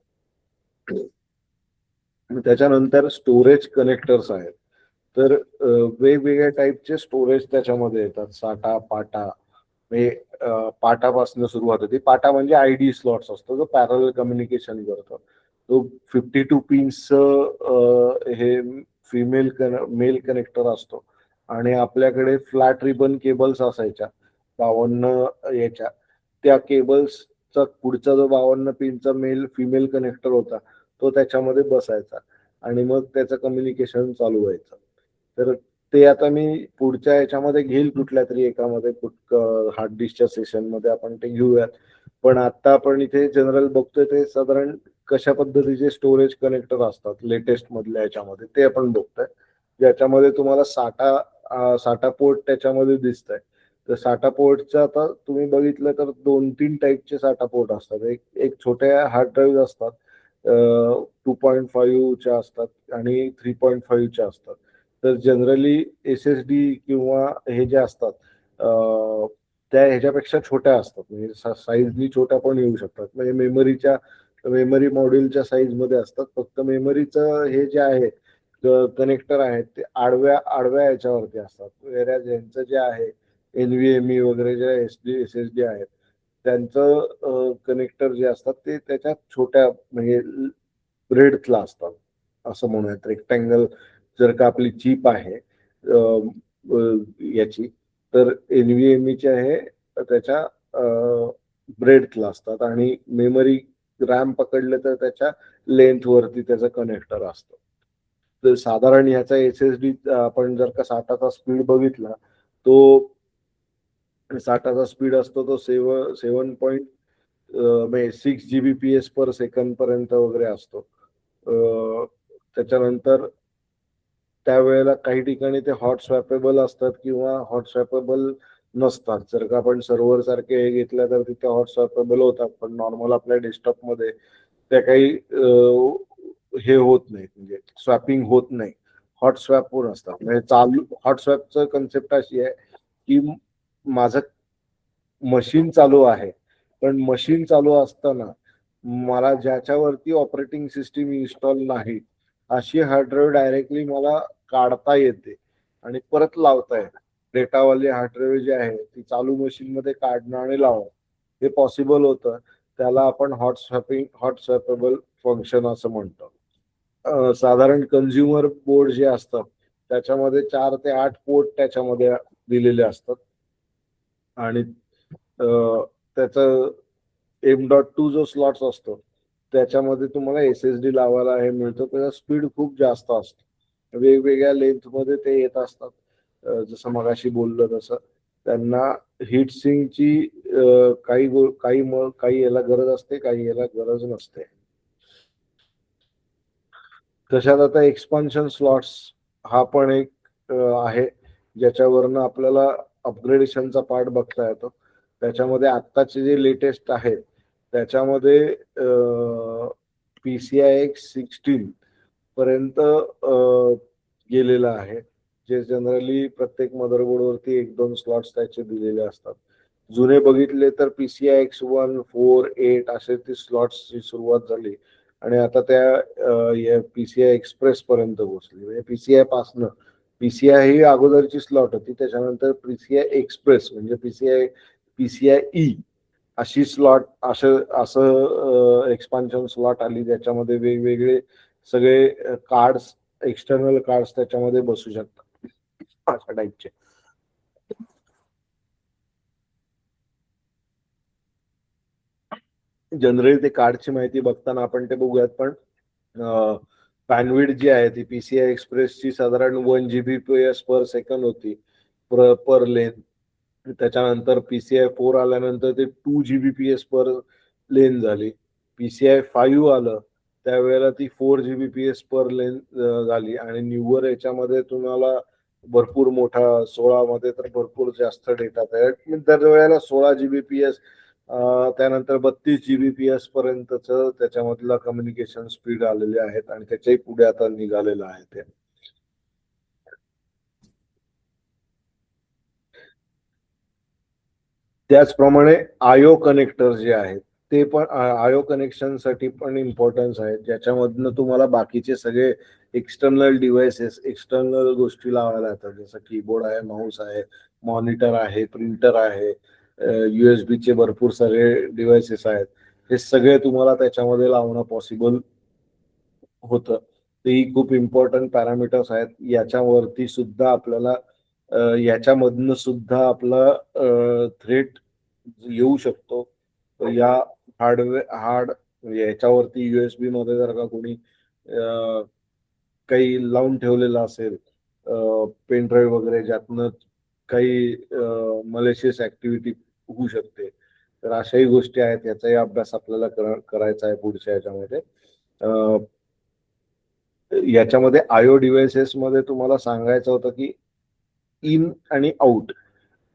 त्याच्यानंतर स्टोरेज कनेक्टर्स आहेत. तर वेगवेगळ्या टाईपचे स्टोरेज त्याच्यामध्ये येतात. साठा, पाटा, पाटापासून सुरुवात होती. पाटा म्हणजे ID स्लॉट्स असतो जो पॅरलल कम्युनिकेशन करतो. तो 52 पिन्स हे मेल कनेक्टर असतो आणि आपल्याकडे फ्लॅट रिबन केबल्स असायच्या 52 याच्या. त्या केबल्सचा पुढचा जो 52 पिनचा फिमेल कनेक्टर होता तो त्याच्यामध्ये बसायचा आणि मग त्याचं कम्युनिकेशन चालू व्हायचं. तर ते आता मी पुढच्या याच्यामध्ये घेईल, कुठल्या तरी एकामध्ये हार्ड डिस्कच्या सेशन मध्ये आपण ते घेऊयात. पण आता आपण इथे जनरल बघतोय ते साधारण कशा पद्धतीचे स्टोरेज कनेक्टर असतात लेटेस्ट मधल्या याच्यामध्ये ते आपण बघतोय, ज्याच्यामध्ये तुम्हाला साठा पोर्ट त्याच्यामध्ये दिसतंय. तर साठा पोर्टचं आता तुम्ही बघितलं तर 2-3 टाईपचे साठा पोर्ट असतात. एक छोट्या हार्ड ड्राईव्ह असतात, 2.5 च्या असतात आणि 3.5 च्या असतात. तर जनरली SSD किंवा हे जे असतात त्या ह्याच्यापेक्षा छोट्या असतात, म्हणजे साईजनी छोट्या पण येऊ शकतात. म्हणजे मेमरी मॉड्यूलच्या साईज मध्ये असतात. फक्त मेमरीचं हे जे आहे कनेक्टर आहेत ते आडव्या याच्यावरती असतात. वेऱ्याज यांचं जे आहे NVMe वगैरे जे SSD आहेत त्यांचं कनेक्टर जे असतात ते त्याच्यात छोट्या म्हणजे ब्रेडथला असतात असं म्हणूयात. रेक्टँगल जर का आपली चिप आहे याची, तर NVMe चे आहे त्याच्या ब्रेडथला असतात आणि मेमरी रॅम पकडले तर त्याच्या लेंथ वरती त्याचं कनेक्टर असतं. तर साधारण ह्याचा SSD आपण जर का साठाचा स्पीड बघितला तो साठाचा स्पीड असतो तो 7.6 Gbps पर सेकंद पर्यंत वगैरे असतो. त्याच्यानंतर त्यावेळेला काही ठिकाणी ते हॉट स्वॅपेबल असतात किंवा हॉट स्वॅपेबल नसतात. जर का आपण सर्व्हर सारखे हे घेतलं तर तिथे हॉट स्वॅपेबल होतात, पण नॉर्मल आपल्या डेस्कटॉप मध्ये त्या काही हे होत नाही, म्हणजे स्वॅपिंग होत नाही, हॉट स्वॅप पण असतात. म्हणजे चालू हॉट स्वॅपचं कन्सेप्ट अशी आहे की माझं मशीन चालू आहे, पण मशीन चालू असताना मला ज्याच्यावरती ऑपरेटिंग सिस्टीम इन्स्टॉल नाही अशी हार्ड ड्राईव्ह डायरेक्टली मला काढता येते आणि परत लावता येते. डेटावाली हार्ड ड्राईव्ह जी आहे ती चालू मशीन मध्ये काढणं आणि लावणं हे पॉसिबल होतं. त्याला आपण हॉट स्वॅपेबल फंक्शन असं म्हणतो. साधारण कंझ्युमर बोर्ड जे असतात त्याच्यामध्ये 4 ते 8 पोर्ट त्याच्यामध्ये दिलेले असतात आणि त्याचं M.2 जो स्लॉट्स असतो त्याच्यामध्ये तुम्हाला SSD लावायला हे मिळतं. त्याचा स्पीड खूप जास्त असतो, वेगवेगळ्या लेंथ मध्ये ते येत असतात. जसं मगाशी बोललं तसं त्यांना हीट सिंकची काही याला गरज असते, काही याला गरज नसते. तशात आता एक्सपान्शन स्लॉट्स हा पण एक आहे ज्याच्यावरनं आपल्याला अपग्रेडेशनचा पार्ट बघता येतो. त्याच्यामध्ये आत्ताचे जे लेटेस्ट आहेत त्याच्यामध्ये PCIe 16 पर्यंत गेलेलं आहे, जे जनरली प्रत्येक मदरबोर्डवरती 1-2 स्लॉट्स त्याचे दिलेले असतात. जुने बघितले तर PCIe 1, 4, 8 असे ते स्लॉट्सची सुरुवात झाली आणि आता त्या PCI एक्सप्रेस पर्यंत पोहोचली. म्हणजे PCI पासनं PCI ही अगोदरची स्लॉट होती, त्याच्यानंतर PCI एक्सप्रेस म्हणजे PCIe अशी स्लॉट असं एक्सपान्शन स्लॉट आली, ज्याच्यामध्ये वेगवेगळे सगळे कार्ड्स, एक्सटर्नल कार्ड्स त्याच्यामध्ये बसू शकतात अशा टाईपचे. जनरली ते कार्डची माहिती बघताना आपण ते बघूयात, पण बँडविड्थ जी आहे ती PCI एक्सप्रेसची साधारण 1 Gbps पर सेकंड होती पर लेन. त्याच्यानंतर PCI 4 आल्यानंतर ते 2 Gbps पर लेन झाली. PCI 5 आलं त्यावेळेला ती 4 Gbps पर लेन झाली आणि न्यूवर याच्यामध्ये तुम्हाला भरपूर मोठा 16 मध्ये तर भरपूर जास्त डेटा तयार, दरवेळेला 16 Gbps त्यानंतर 32 Gbps पर्यंतच त्याच्यामधला कम्युनिकेशन स्पीड आलेले आहेत आणि त्याच्याही पुढे आता निघालेलं आहे ते. त्याचप्रमाणे IO कनेक्टर जे आहेत ते पण IO कनेक्शन साठी पण इम्पॉर्टन्स आहे, ज्याच्यामधनं तुम्हाला बाकीचे सगळे एक्सटर्नल डिव्हाइसेस, एक्सटर्नल गोष्टी लावायला येतात. जसं कीबोर्ड आहे, माऊस आहे, मॉनिटर आहे, प्रिंटर आहे, USB चे भरपूर सारे डिव्हाइसेस आहेत. हे सगळे तुम्हाला त्याच्यामध्ये लावणं पॉसिबल होतं. तेही खूप इम्पॉर्टंट पॅरामीटर्स आहेत. याच्यावरती सुद्धा आपल्याला याच्यामधनं सुद्धा आपला थ्रेट येऊ शकतो. या हार्ड याच्यावरती USB मध्ये जर का कोणी काही लावून ठेवलेलं असेल पेन ड्राईव्ह वगैरे, ज्यातनं काही मलेशियस ऍक्टिव्हिटी होऊ शकते, तर अशाही गोष्टी आहेत. याचाही अभ्यास आपल्याला करायचा आहे पुढच्या याच्यामध्ये. याच्यामध्ये IO डिव्हाइसेस मध्ये तुम्हाला सांगायचं होतं की इन आणि आउट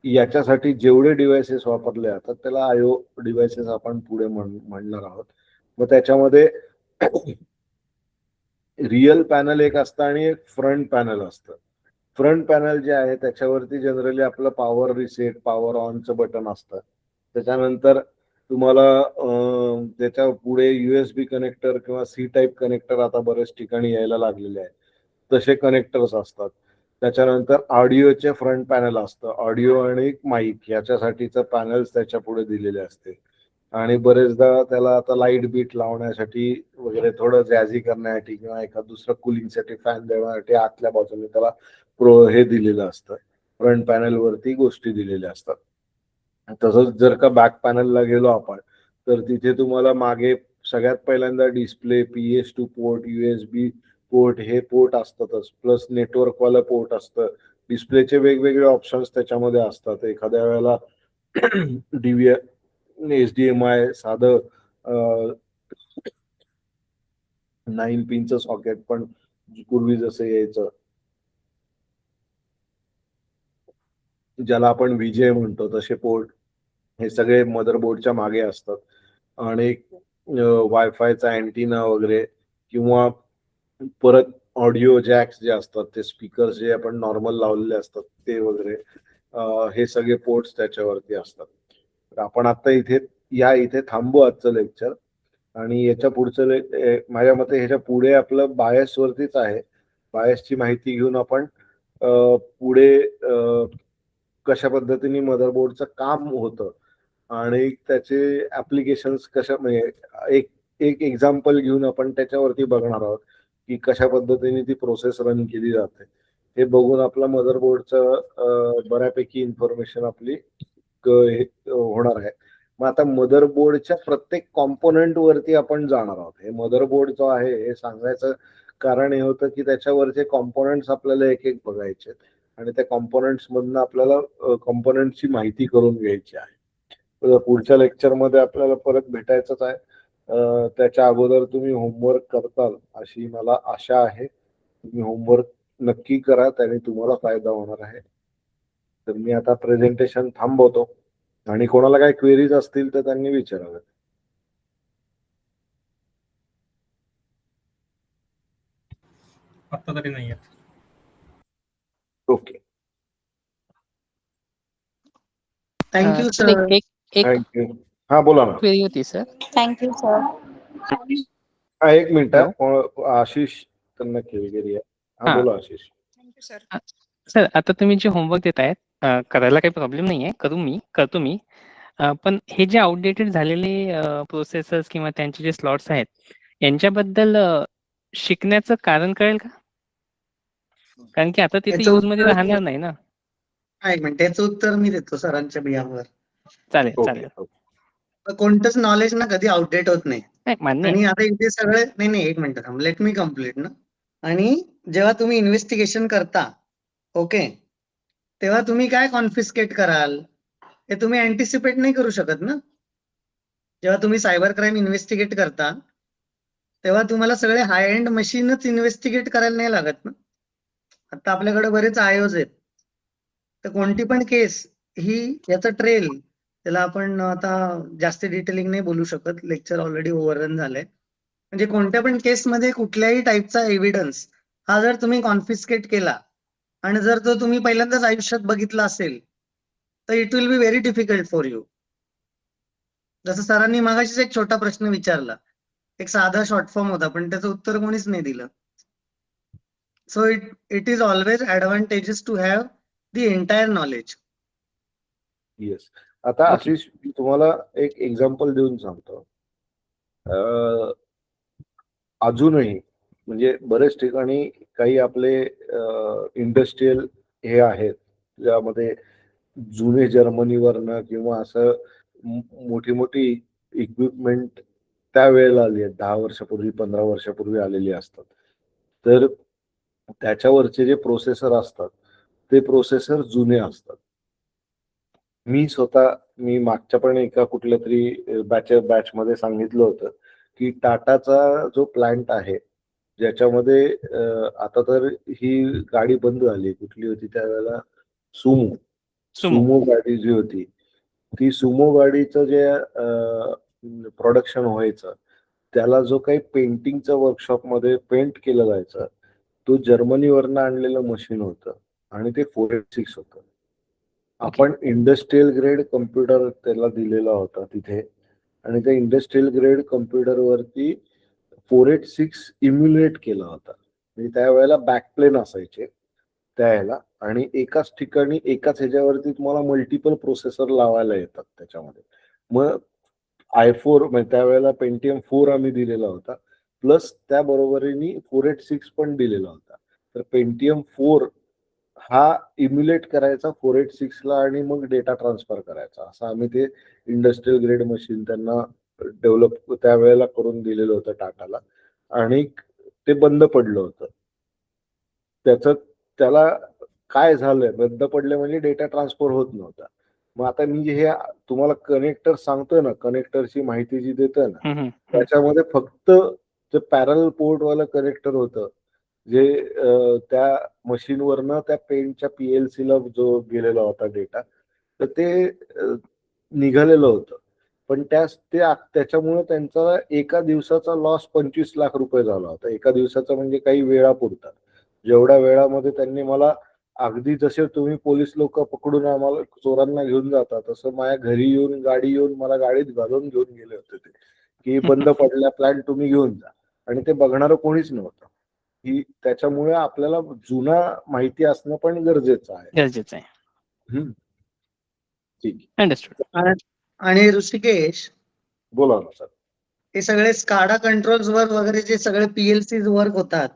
याच्यासाठी जेवढे डिव्हाइसेस वापरले जातात त्याला IO डिव्हाइसेस आपण पुढे म्हणणार आहोत. मग त्याच्यामध्ये रिअल पॅनल एक असतं आणि एक फ्रंट पॅनल असतं. फ्रंट पॅनल जे आहे त्याच्यावरती जनरली आपलं पॉवर रिसेट, पॉवर ऑनचं बटन असतं. त्याच्यानंतर तुम्हाला त्याच्या पुढे USB कनेक्टर किंवा C टाईप कनेक्टर आता बऱ्याच ठिकाणी यायला लागलेले आहेत, तसे कनेक्टर्स असतात. त्याच्यानंतर ऑडिओचे फ्रंट पॅनल असतं, ऑडिओ आणि माईक याच्यासाठीचं पॅनल्स त्याच्या पुढे दिलेले असते. आणि बरेचदा त्याला आता लाईट बीट लावण्यासाठी वगैरे, थोडं जॅझी करण्यासाठी किंवा एखाद दुसरं कुलिंगसाठी फॅन देण्यासाठी आतल्या बाजूने त्याला हे दिलेलं असतं. फ्रंट पॅनल वरती गोष्टी दिलेल्या असतात. तसंच जर का बॅक पॅनलला गेलो आपण तर तिथे तुम्हाला मागे सगळ्यात पहिल्यांदा display, PS2 port, USB port हे पोर्ट असतातच, प्लस नेटवर्कवालं पोर्ट असतं. डिस्प्लेचे वेगवेगळे ऑप्शन्स त्याच्यामध्ये असतात. एखाद्या वेळेला HDMI साधं 9 पिनचं सॉकेट पण पूर्वी जसं यायचं, ज्याला आपण विजय म्हणतो, तसे पोर्ट हे सगळे मदरबोर्डच्या मागे असतात. आणि वायफायचा अँटिना वगैरे किंवा परत ऑडिओ जॅक्स जे असतात, ते स्पीकर्स जे आपण नॉर्मल लावलेले असतात ते वगैरे, हे सगळे पोर्ट्स त्याच्यावरती असतात. तर आपण आता इथे थांबू आजचं लेक्चर. आणि याच्या पुढचं माझ्या मते ह्याच्या पुढे आपलं बायस वरतीच आहे. बायसची माहिती घेऊन आपण पुढे कशा पद्धतीने मदरबोर्डचं काम होतं आणि त्याचे ऍप्लिकेशन्स कशा, म्हणजे एक एक एक्झाम्पल घेऊन आपण त्याच्यावरती बघणार आहोत की कशा पद्धतीने ती प्रोसेस रन केली जाते. हे बघून आपला मदरबोर्डचं बऱ्यापैकी इन्फॉर्मेशन आपली होणार आहे. मग आता मदरबोर्डच्या प्रत्येक कॉम्पोनंट वरती आपण जाणार आहोत. हे मदरबोर्ड जो आहे हे सांगायचं कारण हे होतं की त्याच्यावरचे कॉम्पोनंट्स आपल्याला एक एक बघायचे आणि त्या कॉम्पोनंट्स मधनं आपल्याला कॉम्पोनंटची माहिती करून घ्यायची आहे. पुढच्या लेक्चरमध्ये आपल्याला परत भेटायचंच आहे. त्याच्या अगोदर तुम्ही होमवर्क करताल अशी मला आशा आहे. तुम्ही होमवर्क नक्की करा, त्याने तुम्हाला फायदा होणार आहे. तर मी आता प्रेझेंटेशन थांबवतो आणि कोणाला काही क्वेरीज असतील तर त्यांनी विचाराव्यात. आता तरी नाही आहेत. Okay, thank you sir sir. एक थँक्यू. हा बोला ना. क्वेरी होती सर. Thank you sir. हा, एक मिनिट. आशिष त्यांना केली आहे. हा, बोला आशिष. सर, आता तुम्ही जे होमवर्क देत आहेत, करायला काही प्रॉब्लेम नाहीये, करतो मी. पण हे जे आउटडेटेड झालेले प्रोसेसर्स किंवा त्यांचे जे स्लॉट्स आहेत, यांच्याबद्दल शिकण्याचं कारण कळेल का? कारण की आता ते याचं यूज मध्ये उत्तर- राहणार नाही ना. एक मिनिट, याचं उत्तर मी देतो सरांच्या बिहावर. चालेल ओके, चालेल. कोणतंच नॉलेज ना कधी आउटडेट होत नाही. नाही, मान्य आहे. आणि आता इथे सगळे नाही, एक मिनिट थांब, लेट मी कम्प्लीट ना. आणि जेव्हा तुम्ही इन्व्हेस्टिगेशन करता, ओके, तेव्हा तुम्ही काय कॉन्फिस्केट कराल हे तुम्ही अँटिसिपेट नाही करू शकत ना. जेव्हा तुम्ही सायबर क्राईम इन्व्हेस्टिगेट करता तेव्हा तुम्हाला सगळे हाय एंड मशीनच इन्व्हेस्टिगेट करायला नाही लागत ना. आता आपल्याकडे बरेच आयोज आहेत, तर कोणती पण केस ही याचा ट्रेल, त्याला आपण आता जास्त डिटेलिंग नाही बोलू शकत, लेक्चर ऑलरेडी ओव्हररन झालंय. म्हणजे कोणत्या पण केसमध्ये कुठल्याही टाईपचा एव्हिडन्स हा जर तुम्ही कॉन्फिस्केट केला आणि जर तो तुम्ही पहिल्यांदाच आयुष्यात बघितला असेल तर it will be very difficult for you. जसं सरांनी मागाशीच एक छोटा प्रश्न विचारला, एक साधा शॉर्ट फॉर्म होता पण त्याचं उत्तर कोणीच नाही दिलं. So it is always advantages to have the entire knowledge. Yes. आता आशिष, मी तुम्हाला एक एक्झाम्पल देऊन सांगतो. अजूनही म्हणजे बरेच ठिकाणी काही आपले इंडस्ट्रीयल हे आहेत ज्यामध्ये जुने जर्मनीवरनं किंवा असं मोठी मोठी इक्विपमेंट त्यावेळेला आली आहेत, 10 वर्षापूर्वी 15 वर्षापूर्वी आलेली असतात. तर त्याच्यावरचे जे प्रोसेसर असतात ते प्रोसेसर जुने असतात. मी मागच्या पण एका कुठल्या तरी बॅच मध्ये सांगितलं होतं की टाटाचा जो प्लांट आहे ज्याच्यामध्ये आता तर ही गाडी बंद झाली, कुठली होती त्यावेळेला, सुमो गाडी जी होती, ती सुमो गाडीचं जे प्रोडक्शन व्हायचं त्याला जो काही पेंटिंगचं वर्कशॉप मध्ये पेंट केलं जायचं तो जर्मनीवरनं आणलेलं मशीन होतं आणि ते 486 होतं. आपण इंडस्ट्रीयल ग्रेड कम्प्युटर त्याला दिलेला होता तिथे आणि त्या इंडस्ट्रीयल ग्रेड कम्प्युटर वरती 486 इम्युलेट केला होता. म्हणजे त्यावेळेला बॅकप्लेन असायचे त्याला आणि एकाच ठिकाणी एकाच ह्याच्यावरती तुम्हाला मल्टिपल प्रोसेसर लावायला येतात त्याच्यामध्ये. मग i4 म्हणजे त्यावेळेला पेंटियम 4 आम्ही दिलेला होता, प्लस त्या बरोबरीने 486 पण दिलेला होता. तर पेंटियम 4 हा इम्युलेट करायचा 486 ला आणि मग डेटा ट्रान्सफर करायचा, असं आम्ही ते इंडस्ट्रीयल ग्रेड मशीन त्यांना डेव्हलप त्यावेळेला करून दिलेलं होतं टाटाला आणि ते बंद पडलं होतं. त्याला काय झालंय, बंद पडलं म्हणजे डेटा ट्रान्सफर होत नव्हता. मग आता मी जे हे तुम्हाला कनेक्टर सांगतोय ना, कनेक्टरची माहिती जी देतोय ना, त्याच्यामध्ये फक्त जे पॅरल पोर्ट वाला कनेक्टर होतं जे त्या मशीनवरनं त्या पेनच्या PLC ला जो गेलेला होता डेटा, तर ते निघालेलं होतं. पण त्याच्यामुळे त्यांचा एका दिवसाचा लॉस 25 लाख रुपये झाला होता. एका दिवसाचा म्हणजे काही वेळापुरता. जेवढ्या वेळामध्ये त्यांनी मला अगदी जसे तुम्ही पोलीस लोक पकडून आम्हाला चोरांना घेऊन जाता, तसं माझ्या घरी येऊन गाडी येऊन मला गाडीत घालून घेऊन गेले होते ते, की बंद पडल्या प्लांट तुम्ही घेऊन जा. आणि ते बघणारं कोणीच नव्हतं. की त्याच्यामुळे आपल्याला जुना माहिती असणं पण गरजेचं आहे. गरजेचं आहे. ठीक अंडरस्टूड. आणि ऋषिकेश, बोला ना सर. हे सगळे स्काडा कंट्रोल्स वर वगैरे जे सगळे PLCs वर्क होतात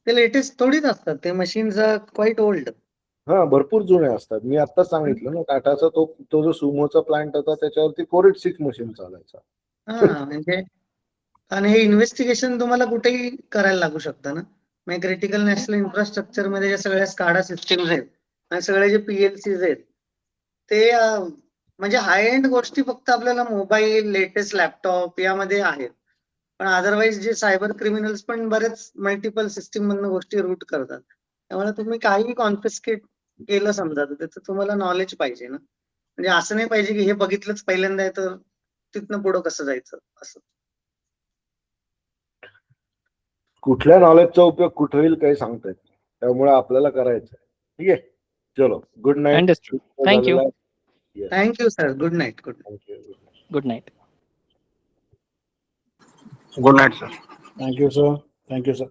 ते लेटेस्ट थोडीच असतात. ते मशीन्स क्वाईट ओल्ड. हा, भरपूर जुने असतात. मी आता सांगितलं ना, टाटाचा तो जो सुमोचा प्लांट होता त्याच्यावरती 486 मशीन चालायचा. हा म्हणजे आणि हे इन्व्हेस्टिगेशन तुम्हाला कुठेही करायला लागू शकतं ना. म्हणजे क्रिटिकल नॅशनल इन्फ्रास्ट्रक्चर मध्ये जे सगळ्या स्काडा सिस्टीम्स आहेत आणि सगळे जे PLCs आहेत ते म्हणजे हाय एंड गोष्टी फक्त आपल्याला मोबाईल, लेटेस्ट लॅपटॉप यामध्ये आहेत. पण अदरवाईज जे सायबर क्रिमिनल्स पण बरेच मल्टिपल सिस्टीम मधनं गोष्टी रूट करतात. त्यामुळे तुम्ही काही कॉन्फिस्केट केलं समजा तर त्याचं तुम्हाला नॉलेज पाहिजे ना. म्हणजे असं नाही पाहिजे की हे बघितलंच पहिल्यांदा आहे तर तिथनं पुढं कसं जायचं असं. कुठल्या नॉलेजचा उपयोग कुठे होईल काही सांगता येत नाही. त्यामुळे आपल्याला करायचं आहे. ठीक आहे, चलो good night. Understood. Thank you. Thank you sir. Good night. Good thank you. Good night. Good night sir. Thank you sir. Thank you sir.